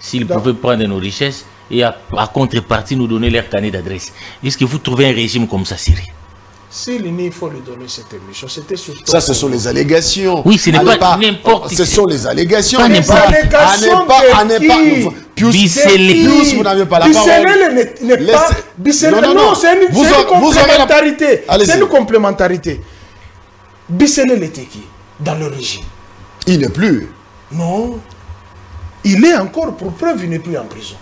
s'ils pouvaient prendre nos richesses et à contrepartie nous donner leur carnet d'adresse. Est-ce que vous trouvez un régime comme ça sérieux? Si l'INI, il faut lui donner cette émission, c'était surtout... Ça, ce sont les allégations. Oui, ce n'est pas n'importe Ce sont les allégations. Pas Les allégations de qui? Pius, vous n'avez pas la parole. N'est pas... Bissele, non, c'est une complémentarité. C'est une complémentarité. Bissele était qui dans le régime? Il n'est plus. Non. Il est encore, pour preuve, il n'est plus en prison.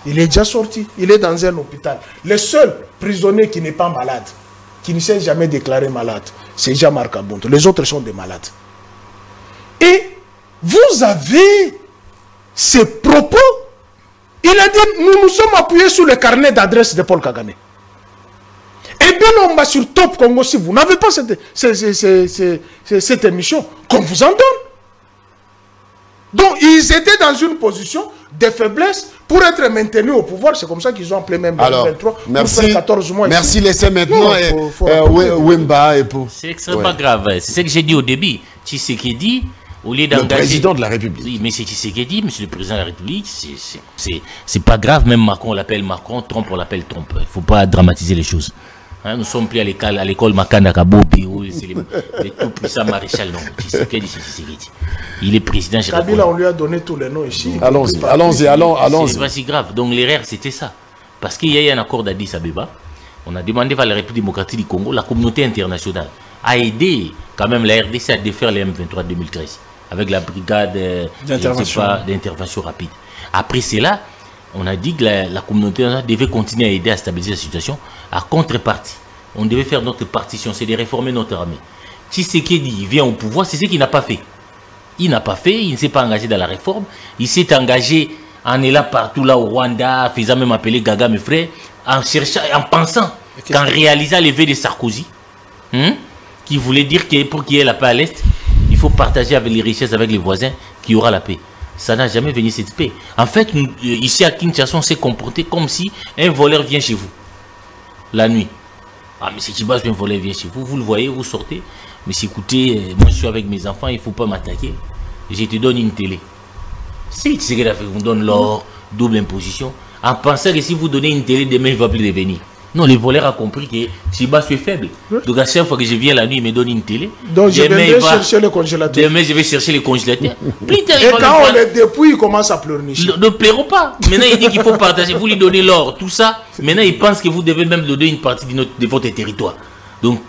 Il est déjà sorti. Il est dans un hôpital. Le seul prisonnier qui n'est pas malade, qui ne s'est jamais déclaré malade, c'est Jean-Marc Abountou. Les autres sont des malades. Et vous avez ces propos. Il a dit, nous nous sommes appuyés sur le carnet d'adresse de Paul Kagame. Et bien, on va sur Top Congo, si vous n'avez pas cette émission, qu'on vous en donne. Donc, ils étaient dans une position de faiblesse pour être maintenus au pouvoir. C'est comme ça qu'ils ont appelé même 23 merci, pour faire 14 mois. Merci, laissez maintenant Wemba et pour... C'est extrêmement grave. C'est ce que j'ai dit au début. Tshisekedi, au lieu d'engager... Le président de la République. Oui, mais c'est Tshisekedi, monsieur le président de la République. C'est pas grave. Même Macron, on l'appelle Macron. Trump, on l'appelle Trump. Il ne faut pas dramatiser les choses. Hein, nous sommes plus à l'école Makanda Kabobi, où c'est les tout-puissants maréchal. Non, Tshisekedi, c'est Tshisekedi. Il est président. Kabila, on lui a donné tous les noms ici. Allons-y. C'est pas si grave. Donc l'erreur, c'était ça. Parce qu'il y a eu un accord d'Addis Abeba. On a demandé à la République démocratique du Congo, la communauté internationale, a aidé quand même la RDC à défaire les M23 2013, avec la brigade d'intervention rapide. Après cela, on a dit que la communauté devait continuer à aider à stabiliser la situation. À contrepartie, on devait faire notre partition, c'est de réformer notre armée. Tshisekedi vient au pouvoir, c'est ce qu'il n'a pas fait. Il n'a pas fait, il ne s'est pas engagé dans la réforme. Il s'est engagé en allant partout là au Rwanda, faisant même appeler Gaga mes frères, en cherchant, en pensant qu'en réalisant les vœux de Sarkozy, qui voulait dire que pour qu'il y ait la paix à l'Est, il faut partager avec les richesses avec les voisins qu'il y aura la paix. Ça n'a jamais venu cette paix. En fait, ici à Kinshasa, on s'est comporté comme si un voleur vient chez vous, la nuit. Ah, mais si Tibas, un voleur vient chez vous, vous le voyez, vous sortez. Mais si écoutez, moi je suis avec mes enfants, il ne faut pas m'attaquer. Je te donne une télé. Si tu sais que vous donne l'or, double imposition, en pensant que si vous donnez une télé, demain il ne va plus devenir. Non, les voleurs ont compris que Tibas est faible. Donc à chaque fois que je viens la nuit, il me donne une télé. Donc je vais chercher le congélateur. Demain, je vais chercher les congélateurs. Et quand on les dépouille, il commence à pleurnicher. Ne pleurons pas. Maintenant, il dit qu'il faut partager. Vous lui donnez l'or, tout ça. Maintenant, il pense que vous devez même donner une partie de votre territoire. Donc,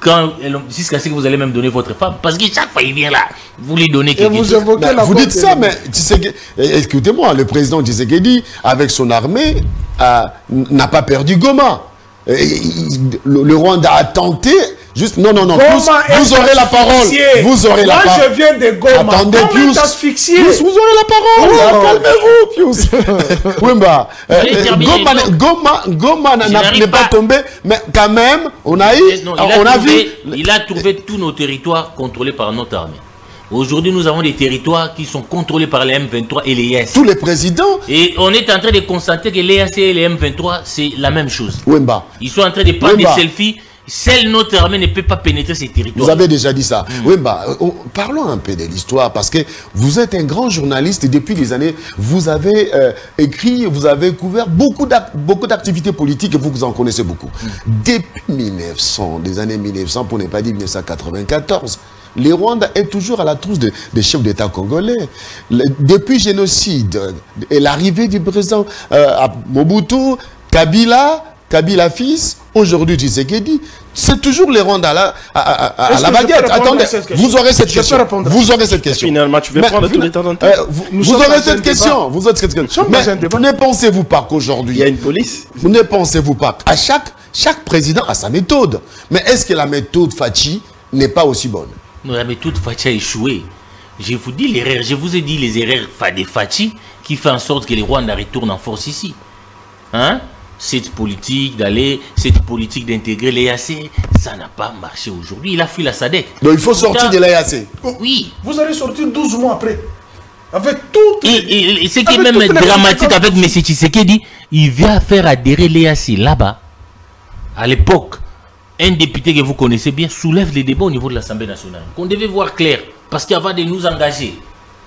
jusqu'à ce que vous allez même donner votre femme, parce que chaque fois il vient là, vous lui donnez quelque chose. Vous dites ça, mais écoutez-moi, le président Tshisekedi, avec son armée, n'a pas perdu Goma. Le Rwanda a tenté. Juste, non, vous aurez la parole. Vous aurez la parole. Moi, je viens de Goma. Attendez, Pius, vous aurez la parole. Calmez-vous, Pius. Wemba, Goma n'est pas tombé, mais quand même, on a vu. Il a trouvé tous nos territoires contrôlés par notre armée. Aujourd'hui, nous avons des territoires qui sont contrôlés par les M23 et les EAC. Tous les présidents. Et on est en train de constater que les EAC et les M23, c'est la même chose. Wemba. Ils sont en train de prendre des selfies. Seule notre armée ne peut pas pénétrer ces territoires. Vous avez déjà dit ça. Wemba, parlons un peu de l'histoire, parce que vous êtes un grand journaliste et depuis des années, vous avez écrit, vous avez couvert beaucoup d'activités politiques et vous en connaissez beaucoup. Depuis 1900, des années 1900, pour ne pas dire 1994, le Rwanda est toujours à la trousse des chefs d'État congolais. Depuis le génocide et l'arrivée du président Mobutu, Kabila fils, aujourd'hui Tshisekedi, c'est toujours les Rwandais à la baguette. Attendez, vous aurez cette question. Vous aurez cette question. Finalement, tu veux prendre tout le temps d'antenne. Vous aurez cette question. Vous aurez cette question. Mais ne pensez-vous pas qu'aujourd'hui, il y a une police? Ne pensez-vous pas qu'à chaque président a sa méthode? Mais est-ce que la méthode Fachi n'est pas aussi bonne? Non, la méthode Fachi a échoué. Je vous dis l'erreur. Je vous ai dit les erreurs de Fachi qui fait en sorte que les Rwandais retournent en force ici. Hein? Cette politique d'intégrer l'EAC, ça n'a pas marché aujourd'hui. Il a fui la SADC. Donc il faut sortir de l'EAC. Oui. Vous allez sortir 12 mois après. Avec tout. Et ce qui est même dramatique avec M. Tshisekedi, il vient faire adhérer l'EAC là-bas. À l'époque, un député que vous connaissez bien soulève les débats au niveau de l'Assemblée nationale. Qu'on devait voir clair. Parce qu'avant de nous engager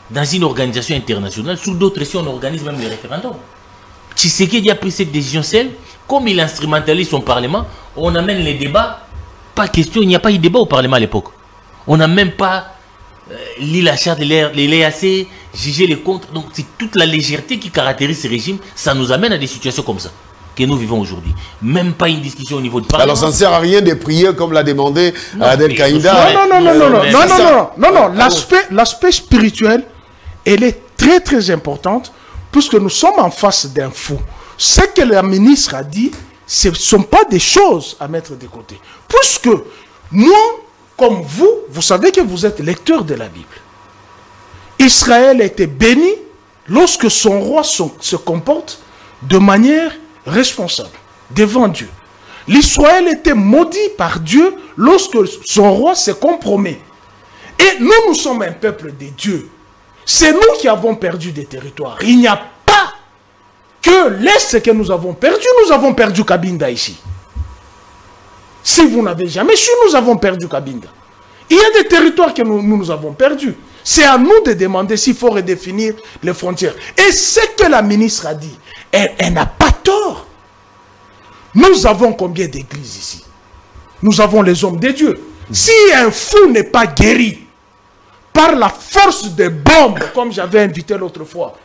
dans une organisation internationale, sous d'autres si on organise même les référendums. Tshisekedi a pris cette décision seule, comme il instrumentalise son parlement, on amène les débats Pas question, il n'y a pas eu de débat au Parlement à l'époque. On n'a même pas lu la charte de l'EAC, jugé les comptes. Donc c'est toute la légèreté qui caractérise ce régime. Ça nous amène à des situations comme ça que nous vivons aujourd'hui. Même pas une discussion au niveau du Parlement. Alors ça ne sert à rien de prier comme l'a demandé Adel Kaïda. Non, l'aspect spirituel, elle est très très importante puisque nous sommes en face d'un fou. Ce que la ministre a dit, ce ne sont pas des choses à mettre de côté. Puisque moi, comme vous savez que vous êtes lecteur de la Bible. Israël a été béni lorsque son roi se comporte de manière responsable devant Dieu. L'Israël était maudit par Dieu lorsque son roi se compromet. Et nous sommes un peuple de Dieu. C'est nous qui avons perdu des territoires. Il n'y a pas que l'Est que nous avons perdu Cabinda ici. Si vous n'avez jamais su, nous avons perdu Cabinda. Il y a des territoires que nous avons perdus. C'est à nous de demander s'il faut redéfinir les frontières. Et ce que la ministre a dit, elle n'a pas tort. Nous avons combien d'églises ici? Nous avons les hommes de Dieu. Si un fou n'est pas guéri par la force des bombes, comme j'avais invité l'autre fois,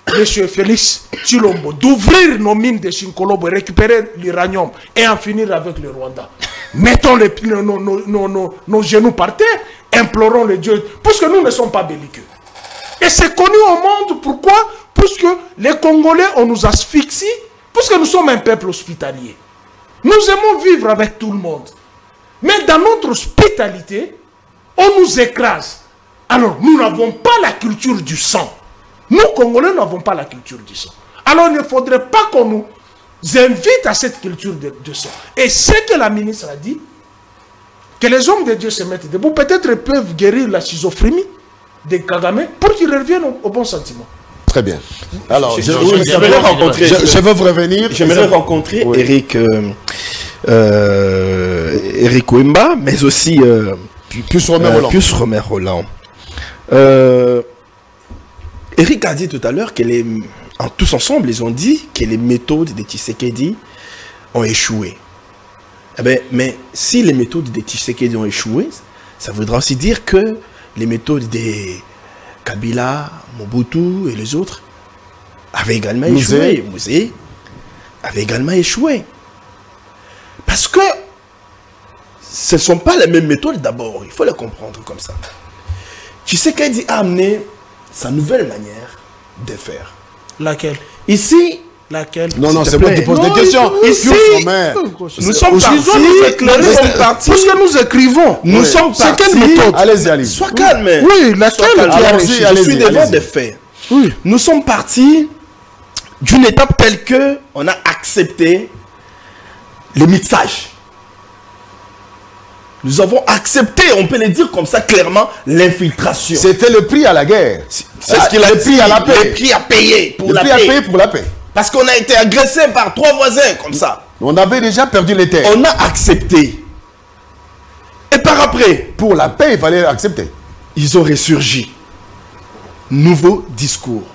M. Félix Tshilombo, d'ouvrir nos mines de Shinkolobo, récupérer l'uranium et en finir avec le Rwanda. Mettons nos genoux par terre, implorons le Dieu, puisque nous ne sommes pas belliqueux. Et c'est connu au monde, pourquoi? Puisque les Congolais, on nous asphyxie, puisque nous sommes un peuple hospitalier. Nous aimons vivre avec tout le monde. Mais dans notre hospitalité, on nous écrase. Alors, nous n'avons pas la culture du sang. Nous, Congolais, n'avons pas la culture du sang. Alors, il ne faudrait pas qu'on nous invite à cette culture de sang. Et ce que la ministre a dit, que les hommes de Dieu se mettent debout, peut-être ils peuvent guérir la schizophrénie de Kagame pour qu'ils reviennent au bon sentiment. Très bien. Alors, je veux revenir. J'aimerais rencontrer Eric Wemba, mais aussi Pius Romer Roland. Eric a dit tout à l'heure tous ensemble, ils ont dit que les méthodes de Tshisekedi ont échoué. Eh bien, mais si les méthodes de Tshisekedi ont échoué, ça voudra aussi dire que les méthodes de Kabila, Mobutu et les autres avaient également échoué. Mouzé avait également échoué. Parce que ce ne sont pas les mêmes méthodes d'abord. Il faut les comprendre comme ça. Tshisekedi a amené sa nouvelle manière de faire. Laquelle? Ici, laquelle? Non, c'est moi qui pose des questions. Ici, nous sommes partis. Parce que nous écrivons. Nous sommes partis. C'est quelle méthode? Allez-y. Sois calme. Oui, laquelle? Je suis devant des faits. Oui. Nous sommes partis d'une étape telle que on a accepté le mixage. Nous avons accepté, on peut le dire comme ça clairement, l'infiltration. C'était le prix à la guerre. C'est ce qu'il a dit. Le prix à payer pour la paix. Parce qu'on a été agressé par 3 voisins comme ça. On avait déjà perdu les terres. On a accepté. Et par après, pour la paix, il fallait accepter. Ils ont ressurgi. Nouveau discours.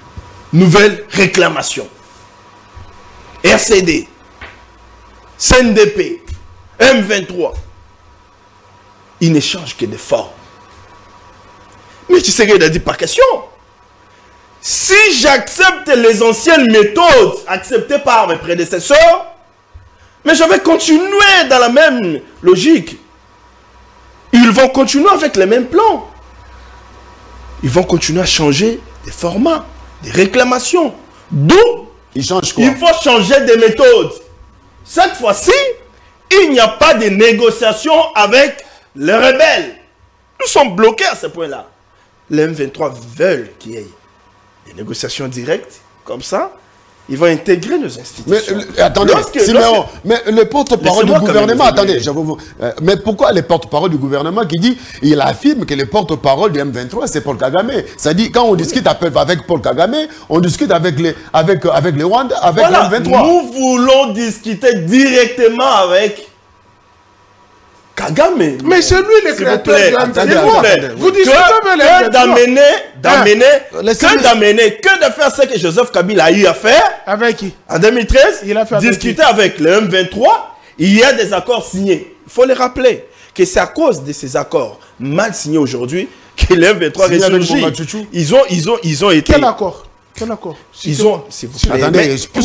Nouvelle réclamation. RCD. CNDP. M23. Ils n'échangent que des formes. Mais tu sais qu'il a dit par question. Si j'accepte les anciennes méthodes acceptées par mes prédécesseurs, mais je vais continuer dans la même logique. Ils vont continuer avec les mêmes plans. Ils vont continuer à changer des formats, des réclamations. D'où ils changent quoi? Il faut changer des méthodes. Cette fois-ci, il n'y a pas de négociation avec les rebelles. Nous sommes bloqués à ce point-là. Les M23 veulent qu'il y ait des négociations directes, comme ça, ils vont intégrer nos institutions. Mais attendez, Siméon, mais le porte-parole du gouvernement, attendez, mais pourquoi le porte-parole du gouvernement qui dit, il affirme que le porte-parole du M23, c'est Paul Kagame. Ça dit, quand on discute avec Paul Kagame, on discute avec les Rwandais, avec le M23. Nous voulons discuter directement avec Kagame. Mais c'est lui le créateur du M23. Vous dites que de faire ce que Joseph Kabila a eu à faire. Avec qui? En 2013, il a fait discuter avec le M23. Il y a des accords signés. Il faut les rappeler. que c'est à cause de ces accords mal signés aujourd'hui que les M23 ressurgit. Ils ont été... Quel accord? Quel accord? Ils ont... S'il vous plaît. Attendez, on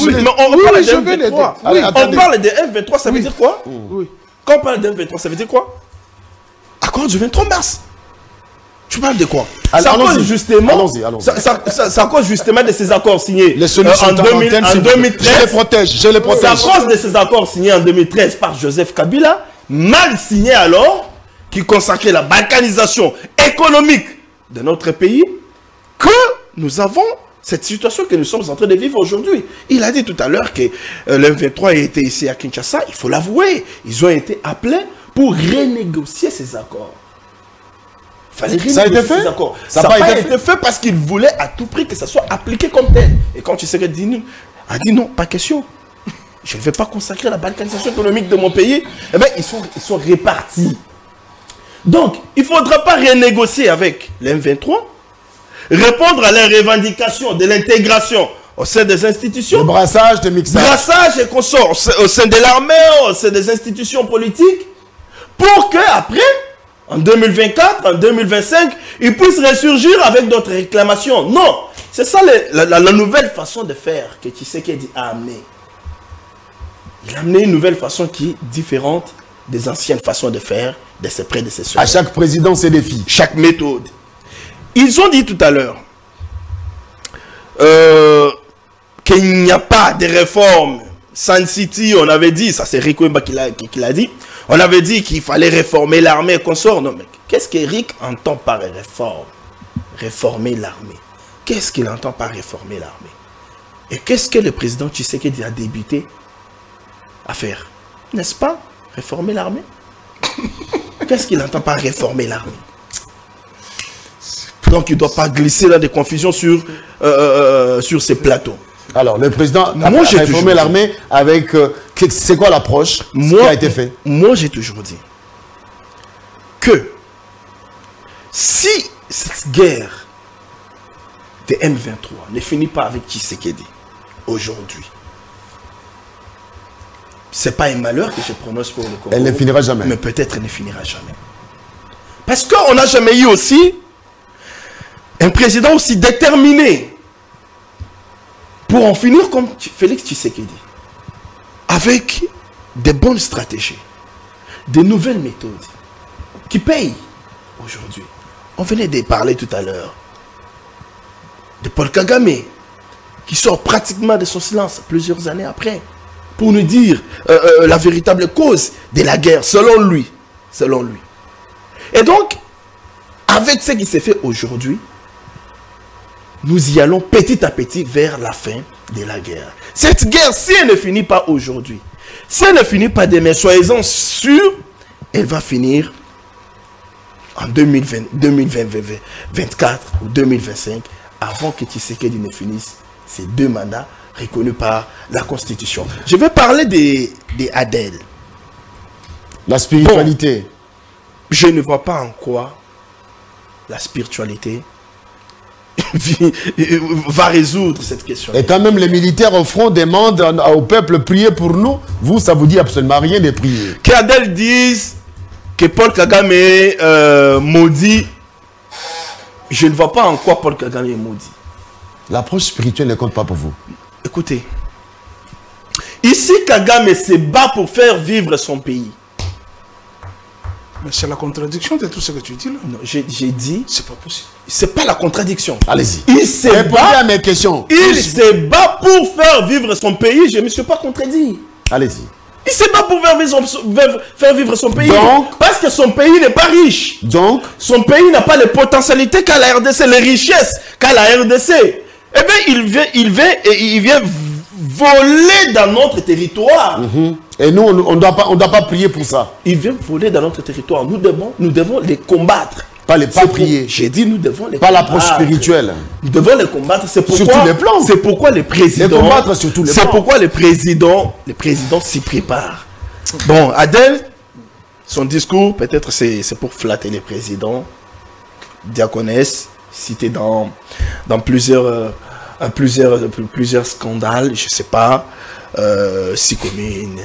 parle de M23, ça veut dire quoi? Oui. Quand on parle de M23, ça veut dire quoi? Accord du 23 mars. Tu parles de quoi? Ça cause justement... Ça cause justement de ces accords signés en 2013. Je les protège. Ça cause de ces accords signés en 2013 par Joseph Kabila, mal signés alors, qui consacrait la balkanisation économique de notre pays, que nous avons cette situation que nous sommes en train de vivre aujourd'hui. Il a dit tout à l'heure que le M23 était ici à Kinshasa, il faut l'avouer. Ils ont été appelés pour renégocier ces accords. Ça a été fait? Ça n'a pas été fait parce qu'il voulait à tout prix que ça soit appliqué comme tel. Et quand tu sais qu'il a dit non, pas question. Je ne vais pas consacrer la balkanisation économique de mon pays. Eh bien, ils sont répartis. Donc, il ne faudra pas renégocier avec les M23, répondre à leurs revendications de l'intégration au sein des institutions. Le brassage, de mixage. Brassage et consorts au sein de l'armée, au sein des institutions politiques, pour qu'après, en 2024, en 2025, ils puissent ressurgir avec d'autres réclamations. Non, c'est ça la nouvelle façon de faire que Tshisekedi a amené. Il a amené une nouvelle façon qui est différente des anciennes façons de faire de ses prédécesseurs. À chaque président, ses défis. Chaque méthode. Ils ont dit tout à l'heure qu'il n'y a pas de réforme. Sun City, on avait dit, ça c'est Rick Wemba qui l'a dit, on avait dit qu'il fallait réformer l'armée et consort. Non, mais qu'est-ce qu'Eric entend par réforme? Réformer l'armée. Qu'est-ce qu'il entend par réformer l'armée? Et qu'est-ce que le président Tshisekedi a débuté à faire? N'est-ce pas? Réformer l'armée? Qu'est-ce qu'il entend par réformer l'armée? Donc il ne doit pas glisser dans des confusions sur ces plateaux. Alors, le président a réformé l'armée avec... c'est quoi l'approche qui a été fait? Moi, j'ai toujours dit que si cette guerre de M23 ne finit pas avec Tshisekedi aujourd'hui, c'est pas un malheur que je prononce pour le Congo. Elle ne finira jamais. Mais peut-être elle ne finira jamais. Parce qu'on n'a jamais eu aussi un président aussi déterminé pour en finir comme Félix Tshisekedi, avec des bonnes stratégies, des nouvelles méthodes qui payent aujourd'hui. On venait de parler tout à l'heure de Paul Kagame, qui sort pratiquement de son silence plusieurs années après, pour nous dire la véritable cause de la guerre, selon lui. Selon lui. Et donc, avec ce qui s'est fait aujourd'hui, nous y allons petit à petit vers la fin de la guerre. Cette guerre, si elle ne finit pas aujourd'hui, si elle ne finit pas demain, soyez-en sûrs, elle va finir en 2024 ou 2025, avant que Tshisekedi ne finisse ses 2 mandats reconnus par la Constitution. Je vais parler des Adel. La spiritualité. Bon, je ne vois pas en quoi la spiritualité va résoudre cette question. Et quand même les militaires au front demandent au peuple priez pour nous, vous ça vous dit absolument rien de prier. Qu'Adel dise que Paul Kagame est maudit, je ne vois pas en quoi Paul Kagame est maudit. L'approche spirituelle ne compte pas pour vous. Écoutez, ici Kagame se bat pour faire vivre son pays. Mais c'est la contradiction de tout ce que tu dis là. Non, j'ai dit... C'est pas possible. C'est pas la contradiction. Allez-y. Il se bat à mes questions. Il se bat pour faire vivre son pays. Je ne me suis pas contredit. Allez-y. Il se bat pour faire vivre son pays. Donc, parce que son pays n'est pas riche. Donc, son pays n'a pas les potentialités qu'a la RDC, les richesses qu'a la RDC. Eh bien, il vient voler dans notre territoire. Et nous, on ne doit pas prier pour ça. Il vient voler dans notre territoire. Nous devons les combattre. Pas prier. J'ai dit nous devons les combattre. Pas l'approche spirituelle. Nous devons les combattre. C'est pourquoi, sur tous les plans. C'est pourquoi les présidents... Les combattre sur tous les plans. C'est pourquoi les présidents s'y préparent. Bon, Adel, son discours, peut-être c'est pour flatter les présidents. Diaconesse, cité dans plusieurs scandales, je ne sais pas, 6 communes,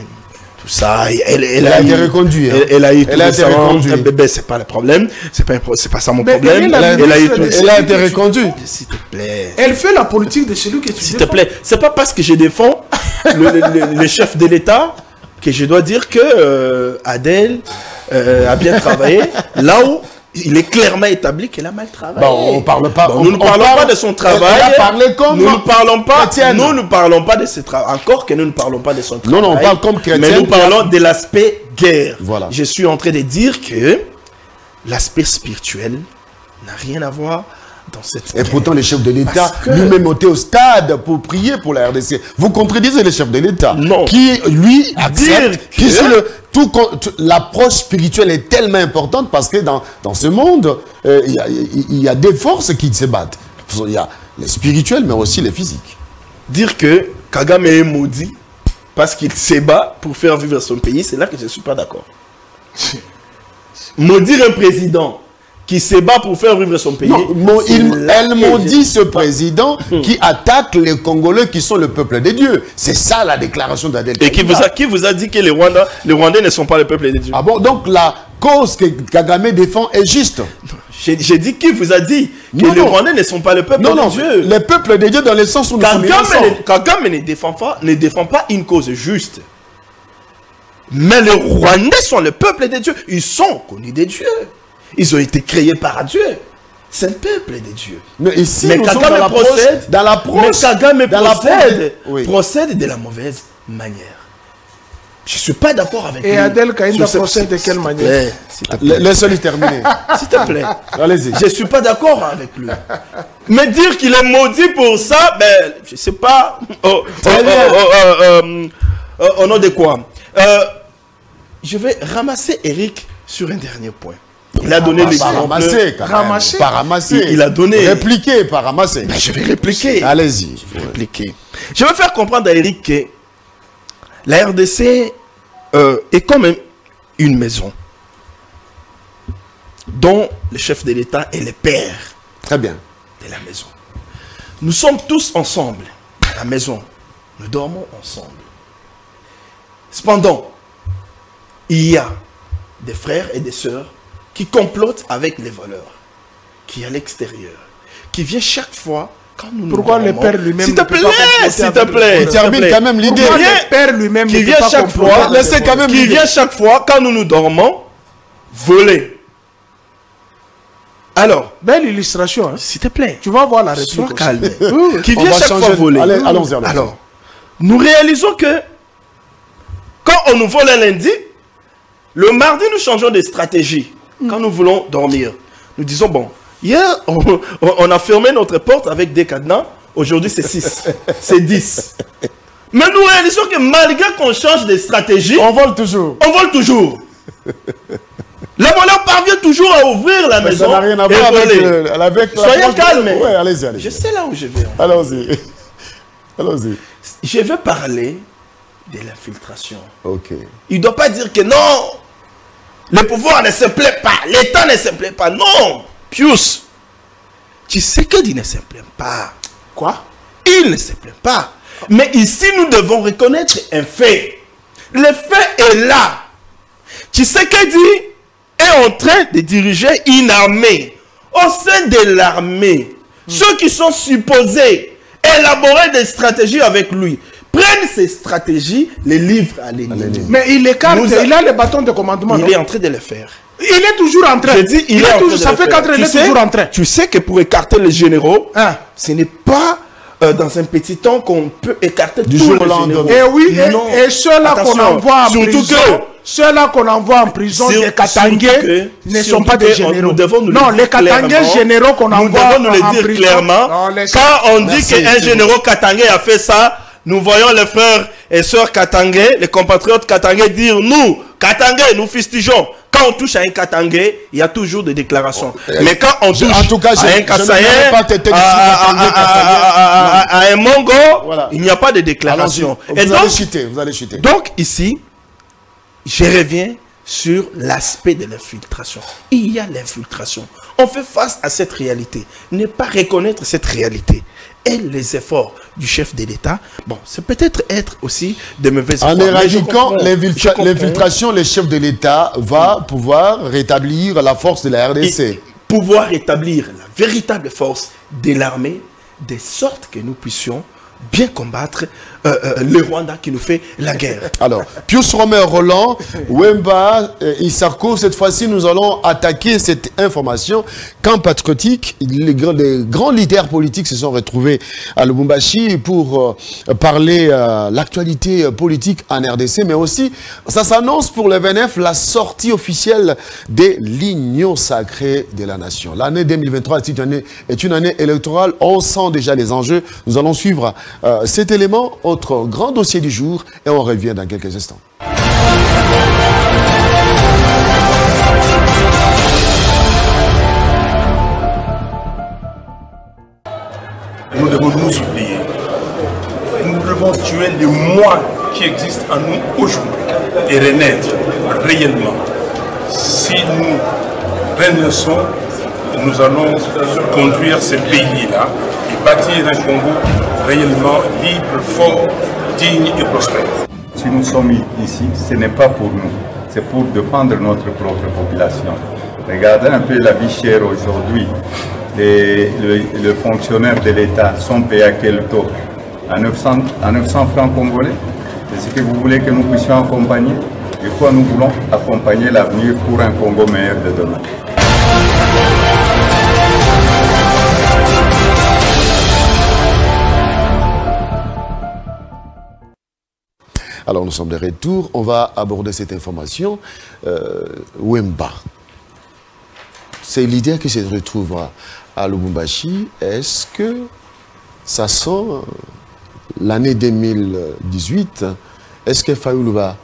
tout ça. Elle a été reconduite. Elle a été reconduite. C'est pas le problème. C'est pas ça mon problème. Elle a été reconduite. S'il te plaît. Elle fait la politique de celui que tu S'il te plaît. C'est pas parce que je défends le chef de l'État que je dois dire que Adèle a bien travaillé là où il est clairement établi qu'elle a mal travaillé. Bon, on parle pas. Bon, nous ne parlons pas de son travail. Elle a parlé comme nous ne parlons pas. chrétienne. Nous ne parlons pas de ce travail. Encore que nous ne parlons pas de son travail. Non, on parle comme chrétienne. Mais nous parlons de l'aspect guerre. Voilà. Je suis en train de dire que l'aspect spirituel n'a rien à voir dans cette Et guerre. pourtant, le chef de l'État Parce que- lui-même était au stade pour prier pour la RDC. Vous contredisez le chef de l'État. Non. Qui, lui, accepte que- que l'approche spirituelle est tellement importante parce que dans ce monde, il y a des forces qui se battent. Il y a les spirituels, mais aussi les physiques. Dire que Kagame est maudit parce qu'il se bat pour faire vivre son pays, c'est là que je ne suis pas d'accord. Maudire un président qui se bat pour faire vivre son pays. Non, c'est là elle que maudit je ce suis pas- président qui attaque les Congolais qui sont le peuple des dieux. C'est ça la déclaration d'Adel. Et qui vous a dit que les Rwandais ne sont pas le peuple des dieux? Ah bon, donc la cause que Kagame défend est juste. J'ai dit qui vous a dit que Non, les non. Rwandais ne sont pas le peuple Non, des non, dieux? le peuple des dieux dans le sens où nous sommes innocents. Kagame ne défend pas une cause juste. Mais les Rwandais sont le peuple des dieux. Ils sont connus des dieux. Ils ont été créés par Dieu. C'est un peuple des dieux. Mais ici, Mais nous sommes Kagame dans procède, dans l'approche, mais Kagame dans l'approche procède, procède de la mauvaise manière. Je ne suis pas d'accord avec lui. Et Adel Kaïnda sur ce- procède de quelle s'il te manière? plaît, s'il te plaît. Laissez-le terminer. S'il te plaît. Allez-y. Je ne suis pas d'accord avec lui. Mais dire qu'il est maudit pour ça, ben, je ne sais pas. Au nom de quoi? Je vais ramasser Eric sur un dernier point. Il a donné Pas l'exemple. ramasser, quand même. Ramasser. Pas ramasser. Il a donné. Répliquer, pas ramasser. Ben, je vais répliquer. Allez-y. Répliquer. Je vais faire comprendre à Eric que la RDC est quand même une maison dont le chef de l'État est le père Très bien. de la maison. Nous sommes tous ensemble à la maison. Nous dormons ensemble. Cependant, il y a des frères et des sœurs qui complotent avec les voleurs, qui est à l'extérieur, qui vient chaque fois quand nous Pourquoi nous le dormons. père lui-même S'il te ne peut plaît, pas comploter s'il te avec le plaît. voleur? Il termine quand même l'idée. Pourquoi vient- le père lui-même qui ne peut vient pas chaque comploter fois, avec le laissez quand voleur? même qui vient chaque fois quand nous nous dormons voler. Alors, Belle illustration. Hein? s'il te plaît, Tu vas voir la sois réplique. calme. Oui. Qui On vient va chaque fois changer. voler. Allez, allons-y, allons-y. Alors, nous réalisons que quand on nous vole un lundi, le mardi, nous changeons de stratégie. Quand nous voulons dormir, nous disons, bon, hier, on a fermé notre porte avec des cadenas. Aujourd'hui, c'est 6. C'est 10. Mais nous réalisons que malgré qu'on change de stratégie, On vole toujours. on vole toujours. Le voleur parvient toujours à ouvrir la Mais maison ça n'a rien à et voir voler. avec Soyez l'approche de- calme. Ouais, allez-y, allez-y. Je sais là où je vais. Allons-y. Allons-y. Je vais parler de l'infiltration. Ok. Il ne doit pas dire que non, le pouvoir ne se plaît pas, l'État ne se plaît pas. Non, Pius, tu sais qu'il ne se plaît pas. Quoi? Il ne se plaît pas. Mais ici, nous devons reconnaître un fait. Le fait est là. Tu sais que dit est en train de diriger une armée. Au sein de l'armée, ceux qui sont supposés élaborer des stratégies avec lui, prennent ces stratégies, les livrent à l'ennemi. Mais il écarte, Nous a- il a le bâton de commandement. non? Il est en train de le faire. Il est toujours en train. Je dis, il est en train toujours, de ça le fait faire. 4 ans, il Tu est sais- toujours en train. Tu sais que pour écarter les généraux, Hein? ce n'est pas dans un petit temps qu'on peut écarter Du tous jour les au lendemain. généraux. Et oui, Non. et ceux-là qu'on Attention, envoie en surtout prison, que- ceux-là qu'on envoie en prison, Sur- les Katangais, surtout que- ne sont surtout pas des que généraux. nous devons nous le Non, dire les Katangais clairement. généraux qu'on Nous envoie devons nous le en dire prison. clairement. Non, les- Quand on dit Merci, qu'un c'est général katangais a fait ça, nous voyons les frères et sœurs katangais, les compatriotes katangais dire nous, katangais, nous fustigeons. Quand on touche à un katangais, il y a toujours des déclarations. Mais quand on touche en tout cas, à un je ne kassaïen, verrai pas têter d'ici katangais, à un mongo, Voilà. il n'y a pas de Allons-y. déclaration. Vous Et allez donc, chuter. Vous allez chuter. donc ici, je reviens sur l'aspect de l'infiltration. Il y a l'infiltration. On fait face à cette réalité. Ne pas reconnaître cette réalité et les efforts du chef de l'État, bon, c'est peut-être être aussi de mauvaises En éradiquant l'infiltration, le chef de l'État va pouvoir rétablir la force de la RDC. Et pouvoir rétablir la véritable force de l'armée, de sorte que nous puissions bien combattre le Rwanda qui nous fait la guerre. Alors, Pius Romer Roland, Wemba, Isarko, cette fois-ci, nous allons attaquer cette information. Camp patriotique, les grands leaders politiques se sont retrouvés à Lubumbashi pour parler l'actualité politique en RDC, mais aussi, ça s'annonce pour le 29, la sortie officielle de l'Union sacrée de la nation. L'année 2023 est une année électorale, on sent déjà les enjeux. Nous allons suivre cet élément, autre grand dossier du jour, et on revient dans quelques instants. Nous devons nous oublier. Nous devons tuer le moi qui existe en nous aujourd'hui et renaître réellement. Si nous renaissons, nous allons conduire ce pays-là et bâtir un Congo réellement libre, fort, digne et prospère. Si nous sommes ici, ce n'est pas pour nous, c'est pour défendre notre propre population. Regardez un peu la vie chère aujourd'hui. Les fonctionnaires de l'État sont payés à quel taux? À 900 francs congolais. C'est ce que vous voulez que nous puissions accompagner? Et quoi nous voulons accompagner l'avenir pour un Congo meilleur de demain. Alors nous sommes de retour, on va aborder cette information. Wemba, c'est l'idée qui se retrouve à Lubumbashi. Est-ce que ça sent l'année 2018? Est-ce que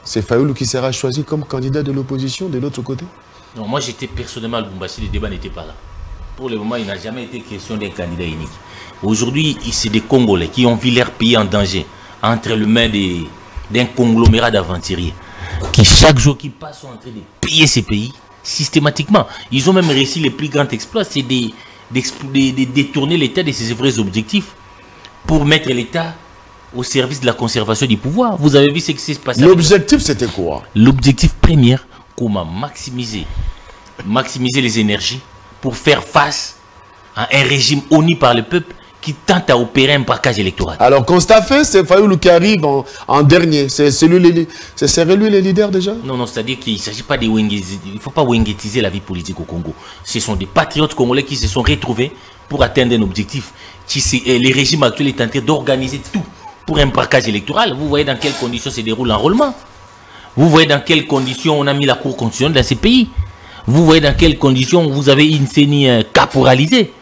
c'est Fayoulou qui sera choisi comme candidat de l'opposition de l'autre côté? Non, moi j'étais personnellement à Lubumbashi, le débat n'était pas là. Pour le moment, il n'a jamais été question d'un candidat unique. Aujourd'hui, c'est des Congolais qui ont vu leur pays en danger entre les mains d'un conglomérat d'aventuriers qui chaque jour qui passe sont en train de payer ces pays systématiquement. Ils ont même réussi les plus grands exploits, c'est de détourner l'État de ses vrais objectifs pour mettre l'État au service de la conservation du pouvoir. Vous avez vu ce qui s'est passé. L'objectif c'était quoi? L'objectif premier, comment maximiser les énergies pour faire face à un régime honni par le peuple qui tente à opérer un braquage électoral. Alors, constat fait, c'est Fayoulou qui arrive en dernier. C'est lui le leader déjà? Non, non, c'est-à-dire qu'il ne s'agit pas de wengetiser. Il ne faut pas wengetiser la vie politique au Congo. Ce sont des patriotes congolais qui se sont retrouvés pour atteindre un objectif. Le régime actuel est en train d'organiser tout pour un braquage électoral. Vous voyez dans quelles conditions se déroule l'enrôlement. Vous voyez dans quelles conditions on a mis la Cour constitutionnelle dans ces pays. Vous voyez dans quelles conditions vous avez une CENI caporalisée.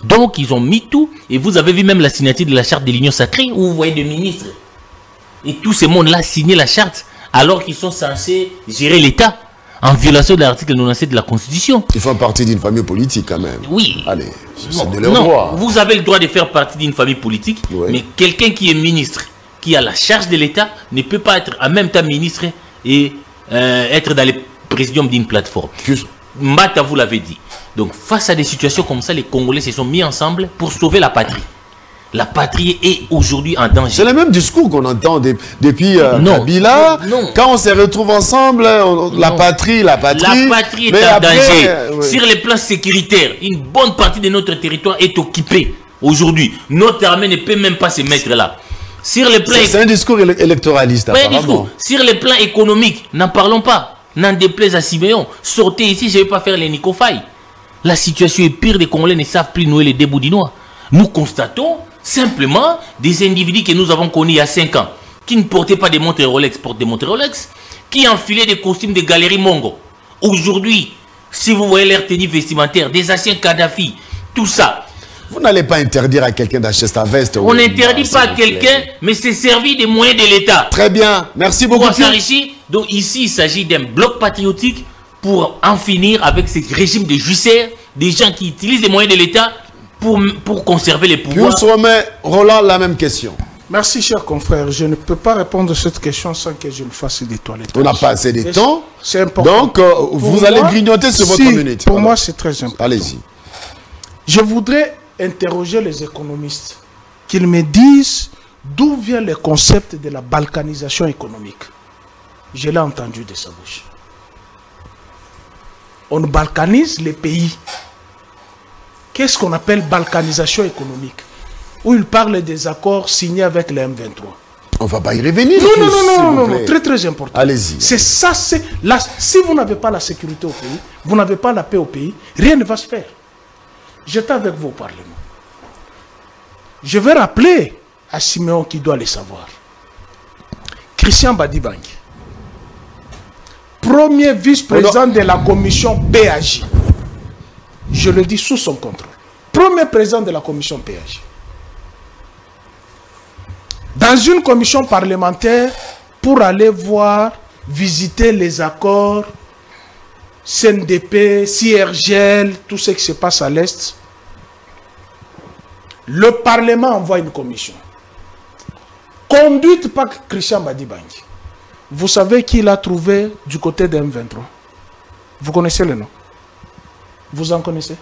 Donc, ils ont mis tout. Et vous avez vu même la signature de la charte de l'Union sacrée où vous voyez des ministres. Et tous ces mondes-là signé la charte alors qu'ils sont censés gérer l'État en violation de l'article 97 de la Constitution. Ils font partie d'une famille politique quand même. Oui. Allez, c'est de leur droit. Vous avez le droit de faire partie d'une famille politique, mais quelqu'un qui est ministre, qui a la charge de l'État, ne peut pas être en même temps ministre et être dans le présidium d'une plateforme. Mbata vous l'avez dit. Donc face à des situations comme ça, les Congolais se sont mis ensemble pour sauver la patrie. La patrie est aujourd'hui en danger. C'est le même discours qu'on entend depuis Kabila. Quand on se retrouve ensemble, la patrie. La patrie est en danger. Sur les plans sécuritaires, une bonne partie de notre territoire est occupée aujourd'hui. Notre armée ne peut même pas se mettre là. C'est un discours électoraliste apparemment. Sur les plans économiques, n'en parlons pas. N'en déplaise à Siméon. Sortez ici, je ne vais pas faire les Nicofailles. La situation est pire, les Congolais ne savent plus nouer les deux bouts du noix. Nous constatons simplement des individus que nous avons connus il y a 5 ans, qui ne portaient pas des montres Rolex, portent des montres Rolex, qui enfilaient des costumes de galerie Mongo. Aujourd'hui, si vous voyez leur tenue vestimentaire, des anciens Kadhafi, tout ça. Vous n'allez pas interdire à quelqu'un d'acheter sa veste. On n'interdit pas à quelqu'un, mais c'est servi des moyens de l'État. Très bien, merci beaucoup. Donc ici, il s'agit d'un bloc patriotique pour en finir avec ce régime de juicères, des gens qui utilisent les moyens de l'État pour conserver les pouvoirs. Puis on se remet, Roland, la même question. Merci, cher confrère. Je ne peux pas répondre à cette question sans que je ne fasse des toilettes. On n'a pas assez de temps. C'est important. Donc, vous allez grignoter sur votre minute. Pour moi, c'est très important. Allez-y. Je voudrais interroger les économistes, qu'ils me disent d'où vient le concept de la balkanisation économique? Je l'ai entendu de sa bouche. On balkanise les pays. Qu'est-ce qu'on appelle balkanisation économique? Où il parle des accords signés avec les M23. On ne va pas y revenir. Non, très très important. Allez-y. C'est ça, c'est là. Si vous n'avez pas la sécurité au pays, vous n'avez pas la paix au pays, rien ne va se faire. J'étais avec vous au Parlement. Je vais rappeler à Siméon qui doit le savoir. Christian Badibangi, premier vice-président de la commission PAJ. Je le dis sous son contrôle. Premier président de la commission PAJ. Dans une commission parlementaire pour aller voir, visiter les accords, CNDP, CIRGL, tout ce qui se passe à l'Est, le Parlement envoie une commission conduite par Christian Badibangi. Vous savez qui l'a trouvé du côté de M23? Vous connaissez le nom? Vous en connaissez?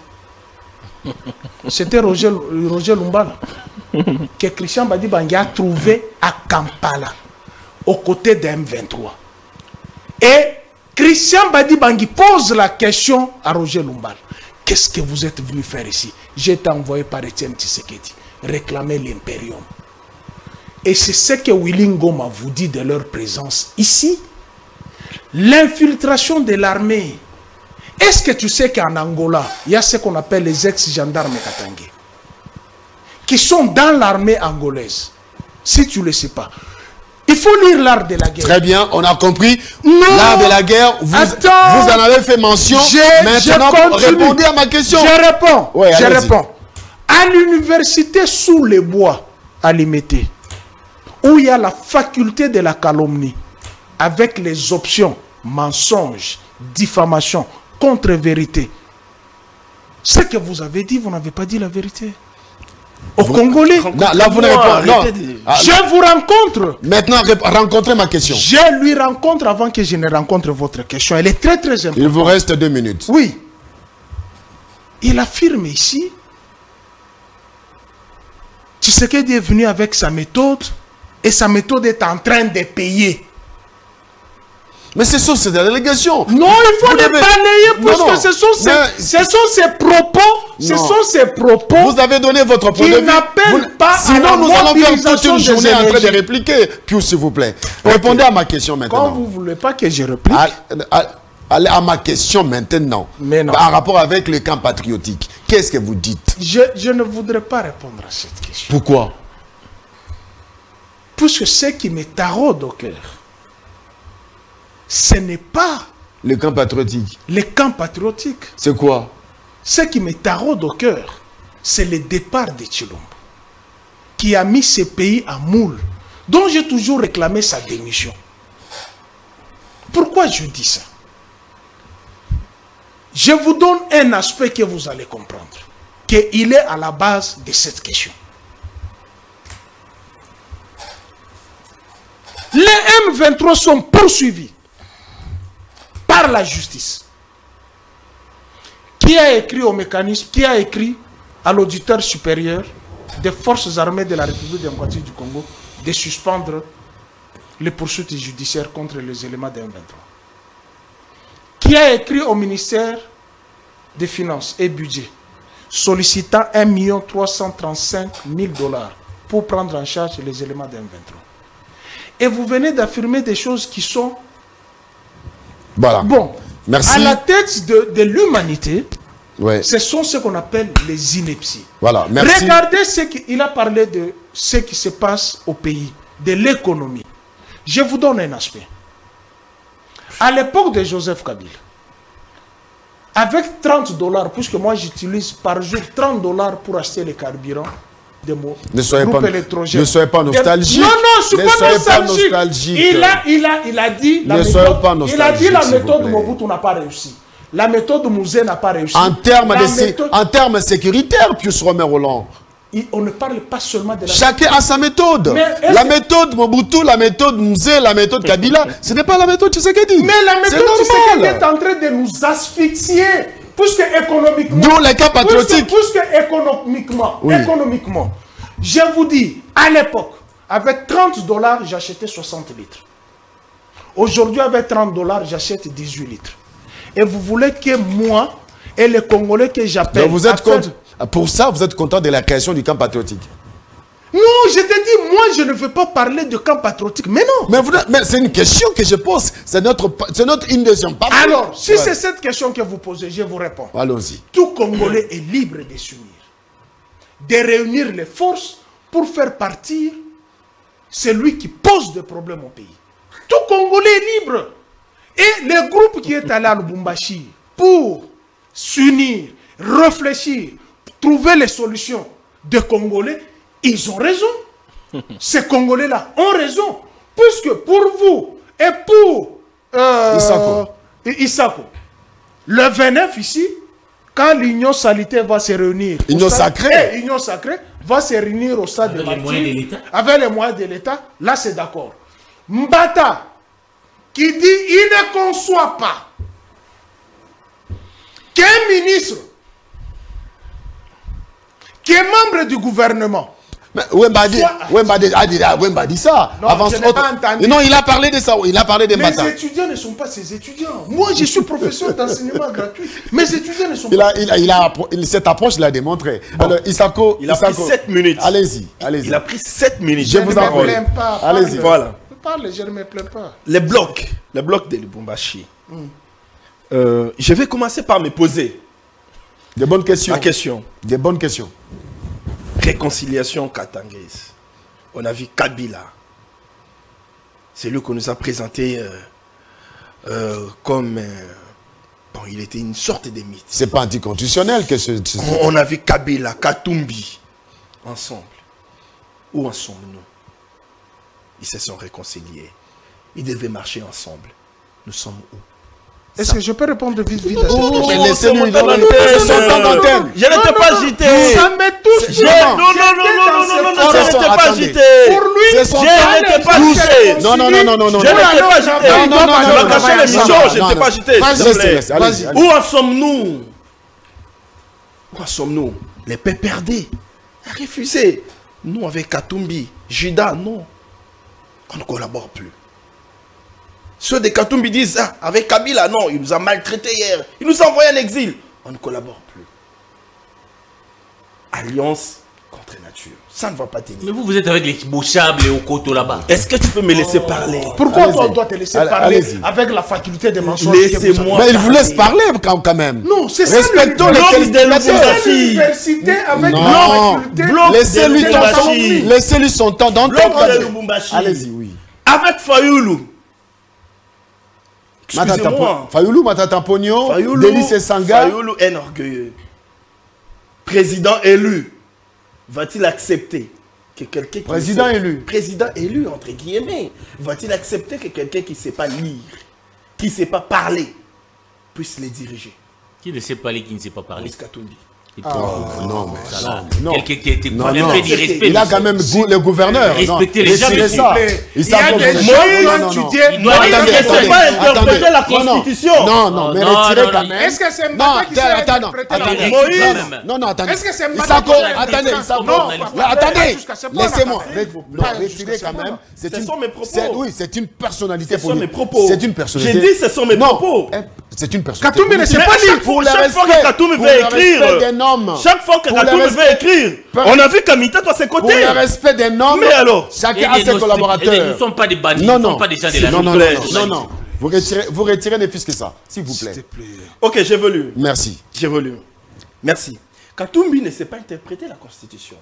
C'était Roger Lumbala que Christian Badibangi a trouvé à Kampala, aux côtés de M23. Et Christian Badibangi pose la question à Roger Lumbala. Qu'est-ce que vous êtes venu faire ici? J'ai été envoyé par Etienne Tshisekedi, réclamer l'impérium. Et c'est ce que Willy Ngoma vous dit de leur présence ici. L'infiltration de l'armée. Est-ce que tu sais qu'en Angola, il y a ce qu'on appelle les ex-gendarmes Katangé, qui sont dans l'armée angolaise? Si tu ne le sais pas. Il faut lire l'art de la guerre. Très bien, on a compris. L'art de la guerre, vous en avez fait mention. Maintenant, répondez à ma question. Je réponds. Ouais, je réponds. À l'université sous les bois, à Limité, où il y a la faculté de la calomnie, avec les options mensonge, diffamation, contre-vérité. Ce que vous avez dit, vous n'avez pas dit la vérité. Au Congolais. Là, vous n'avez pas. Non. Je vous rencontre. Maintenant, rencontrez ma question. Je lui rencontre avant que je ne rencontre votre question. Elle est très très importante. Il vous reste 2 minutes. Oui. Il affirme ici. Tshisekedi est venu avec sa méthode. Et sa méthode est en train de payer. Mais ce sont ces allégations. Non, il faut les balayer puisque ce sont ses propos. Ce sont ses propos. Vous avez donné votre point de vue. N'appellent pas sinon, à la nous allons faire toute une journée en train de énergies. répliquer. Puis, s'il vous plaît, répondez à ma question maintenant. Quand vous ne voulez pas que je réplique. Allez à ma question maintenant. Mais non. En rapport avec le camp patriotique. Qu'est-ce que vous dites? Je ne voudrais pas répondre à cette question. Pourquoi? Puisque ce qui me taraude au cœur, ce n'est pas le camp patriotique. Le camp patriotique. C'est quoi? Ce qui me taraude au cœur, c'est le départ de Tshilombo, qui a mis ce pays à moule, dont j'ai toujours réclamé sa démission. Pourquoi je dis ça? Je vous donne un aspect que vous allez comprendre, qu'il est à la base de cette question. Les M23 sont poursuivis par la justice. Qui a écrit au mécanisme, qui a écrit à l'auditeur supérieur des forces armées de la République démocratique du Congo de suspendre les poursuites judiciaires contre les éléments des M23? Qui a écrit au ministère des Finances et Budget sollicitant 1 335 000 $ pour prendre en charge les éléments des M23? Et vous venez d'affirmer des choses qui sont... Voilà. Bon, merci. À la tête de l'humanité, ouais. Ce sont ce qu'on appelle les inepties. Voilà, merci. Regardez ce qu'il a parlé de ce qui se passe au pays, de l'économie. Je vous donne un aspect. À l'époque de Joseph Kabila, avec 30 $, puisque moi j'utilise par jour 30 $ pour acheter les carburants, de mon groupe électrogène. Ne soyez pas nostalgique. Non, je ne suis pas nostalgique. Il a dit la méthode Mobutu n'a pas réussi. La méthode Mouzé n'a pas réussi. En termes sécuritaires, Pius Romain Roland. On ne parle pas seulement de la... Chacun a sa méthode. La méthode Mobutu, la méthode Mouzé, la méthode Kabila, ce n'est pas la méthode Tshisekedi. Mais la méthode Tshisekedi est en train de nous asphyxier. Puisque économiquement... D'où les cas patriotiques. Puisque économiquement, oui. Économiquement, je vous dis, à l'époque, avec 30 $, j'achetais 60 litres. Aujourd'hui, avec 30 $, j'achète 18 litres. Et vous voulez que moi et les Congolais que j'appelle... Donc vous êtes contre, pour ça, vous êtes content de la création du camp patriotique? Non, je te dis, moi, je ne veux pas parler de camp patriotique. Mais non. Mais c'est une question que je pose. C'est notre une deuxième partie. Alors, si c'est cette question que vous posez, je vous réponds. Allons-y. Tout Congolais est libre de s'unir, de réunir les forces pour faire partir celui qui pose des problèmes au pays. Tout Congolais est libre. Et le groupe qui est allé à Lubumbashi pour s'unir, réfléchir, trouver les solutions des Congolais, ils ont raison. Ces Congolais-là ont raison. Puisque pour vous et pour Isako, le 29 ici, quand l'Union sanitaire va se réunir, Union sacrée va se réunir au stade de Avec les moyens de l'État, là c'est d'accord. Mbata, qui dit il ne conçoit pas qu'un ministre qui est membre du gouvernement. Mais Wemba dit ça. Non, Avant je n'ai pas entendu. Non, il a parlé de ça. Il a parlé de Mbata. Mes étudiants ne sont pas ses étudiants. Moi, je suis professeur d'enseignement gratuit. Mes étudiants ne sont pas... Cette approche, il a démontré. Bon. Alors, Isako... Il a pris 7 minutes. Allez-y. Il a pris 7 minutes. Je vous en prie. Allez-y. Voilà. Je ne me plains pas. Les blocs de Lubumbashi. Je vais commencer par me poser des bonnes questions. La question. Des bonnes questions. Réconciliation katangaise. On a vu Kabila. C'est lui qu'on nous a présenté comme... bon, il était une sorte de mythe. C'est pas anticonstitutionnel que on a vu Kabila, Katumbi, ensemble. Où en sommes-nous? Ils se sont réconciliés. Ils devaient marcher ensemble. Nous sommes où? Est-ce que je peux répondre vite à ça? Mais laissez-lui son temps d'antenne. Je n'étais pas agité. Ça me touche. Non, je n'étais pas agité. Pour lui, je n'étais pas agité. Non. Je n'étais pas agité. Non, je n'étais pas agité. Où en sommes-nous? Où en sommes-nous? Les paix perdés. Refusé. Nous, avec Katumbi, Judas, non. On ne collabore plus. Ceux de Katumbi disent, ah, avec Kabila, non, il nous a maltraités hier. Il nous a envoyé en exil. On ne collabore plus. Alliance contre nature. Ça ne va pas tenir. Mais vous êtes avec les Bouchables et Okoto là-bas. Est-ce que tu peux me laisser parler? Pourquoi on doit te laisser parler avec la faculté de mensonge? Laissez-moi. Mais il vous laisse parler quand même. Non, c'est ça. Respectons les l'université avec la faculté. Laissez-lui son temps d'antenne. Allez-y, oui. Avec Fayoulou. Fayoulou, Matata Pogno, Délice Sanga. Fayoulou est orgueilleux. Président élu. Va-t-il accepter que quelqu'un qui... Président élu, entre guillemets. Va-t-il accepter que quelqu'un qui ne sait pas lire, qui ne sait pas parler, puisse les diriger? Qui ne sait pas lire, qui ne sait pas parler? Katumbi. Non. Quelqu'un qui a été un peu d'irrespect. Il a quand même le gouverneur. Respectez les gens. Il y a des gens il ne sait pas interpréter la Constitution. Non, mais retirez quand même. Est-ce que c'est Mbata qui sait interpréter la Constitution? Non, attendez. Est-ce que c'est Mbata qui sait attendez, laissez-moi. Retirez quand même. Ce sont mes propos. Oui, c'est une personnalité. Ce sont mes propos. C'est une personnalité. J'ai dit ce sont mes propos. C'est une personnalité. Katumbi ne sait pas lire. Pour chaque fois que Katumbi veut écrire, chaque fois que Katumbi veut écrire, on a vu Kamita à ses côtés. Pour le respect des normes, mais alors, chacun a ses collaborateurs. Nous ne sommes pas des bandits, nous ne sommes pas des gens de la Non. Vous retirez ne plus que ça, s'il vous plaît. Ok, j'ai voulu. Merci. J'ai voulu. Merci. Katumbi ne sait pas interpréter la Constitution.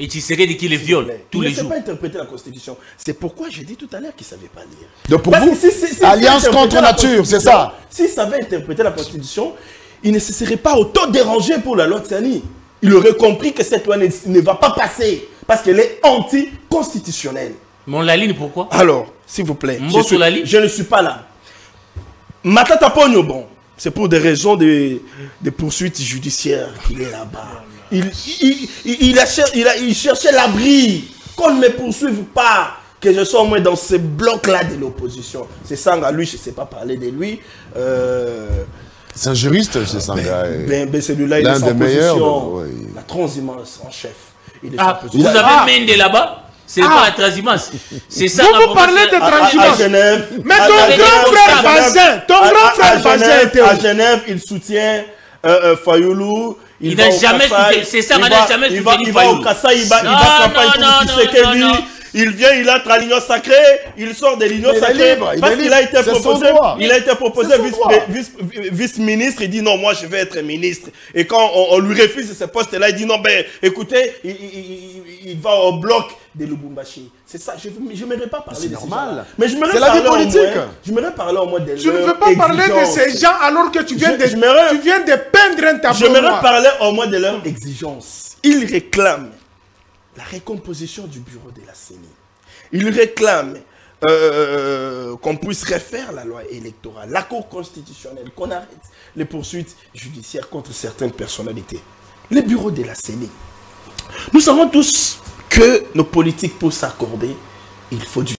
Et tu serais de qui les viole tous les jours. Il ne sait pas interpréter la Constitution. C'est pourquoi j'ai dit tout à l'heure qu'il ne savait pas lire. Donc pour vous, alliance contre nature, c'est ça? S'il savait interpréter la Constitution, il ne se serait pas autant dérangé pour la loi de Sani. Il aurait compris que cette loi ne va pas passer parce qu'elle est anticonstitutionnelle. Mais on la ligne pourquoi? Alors, s'il vous plaît, je ne suis pas là. Matata Pogno, bon, c'est pour des raisons de poursuites judiciaires qu'il est là-bas. Il cherchait l'abri, qu'on ne me poursuive pas, que je sois au moins dans ce bloc-là de l'opposition. C'est Sanga, lui, je ne sais pas parler de lui. C'est un juriste, c'est Sanga. Celui-là, il est sans position. La transhumance en chef. Vous avez Mende là-bas? C'est pas la transhumance. C'est ça. Vous parlez de transhumance. À Genève. Mais ton grand frère Bazin, était à Genève, il soutient Fayoulou. Il n'a jamais soutenu. C'est ça, il n'a jamais soutenu. Il va au Kassa, il va campagne pour Tshisekedi. Il vient, il entre à l'Union sacrée, il sort de l'Union sacrée parce qu'il a été proposé, vice-ministre. Il dit non, moi je vais être ministre. Et quand on lui refuse ce poste-là, il dit non, ben écoutez, il va au bloc de Lubumbashi. C'est ça, je n'aimerais pas parler de normal. Mais je c'est la vie politique. Je m'aimerais parler au moins de tu ne veux pas parler de ces gens alors que tu viens de peindre un tableau. J'aimerais parler au moins de leurs exigences. Ils réclament la recomposition du bureau de la CENI. Ils réclament qu'on puisse refaire la loi électorale, la Cour constitutionnelle, qu'on arrête les poursuites judiciaires contre certaines personnalités. Le bureau de la CENI. Nous savons tous que nos politiques, pour s'accorder, il faut du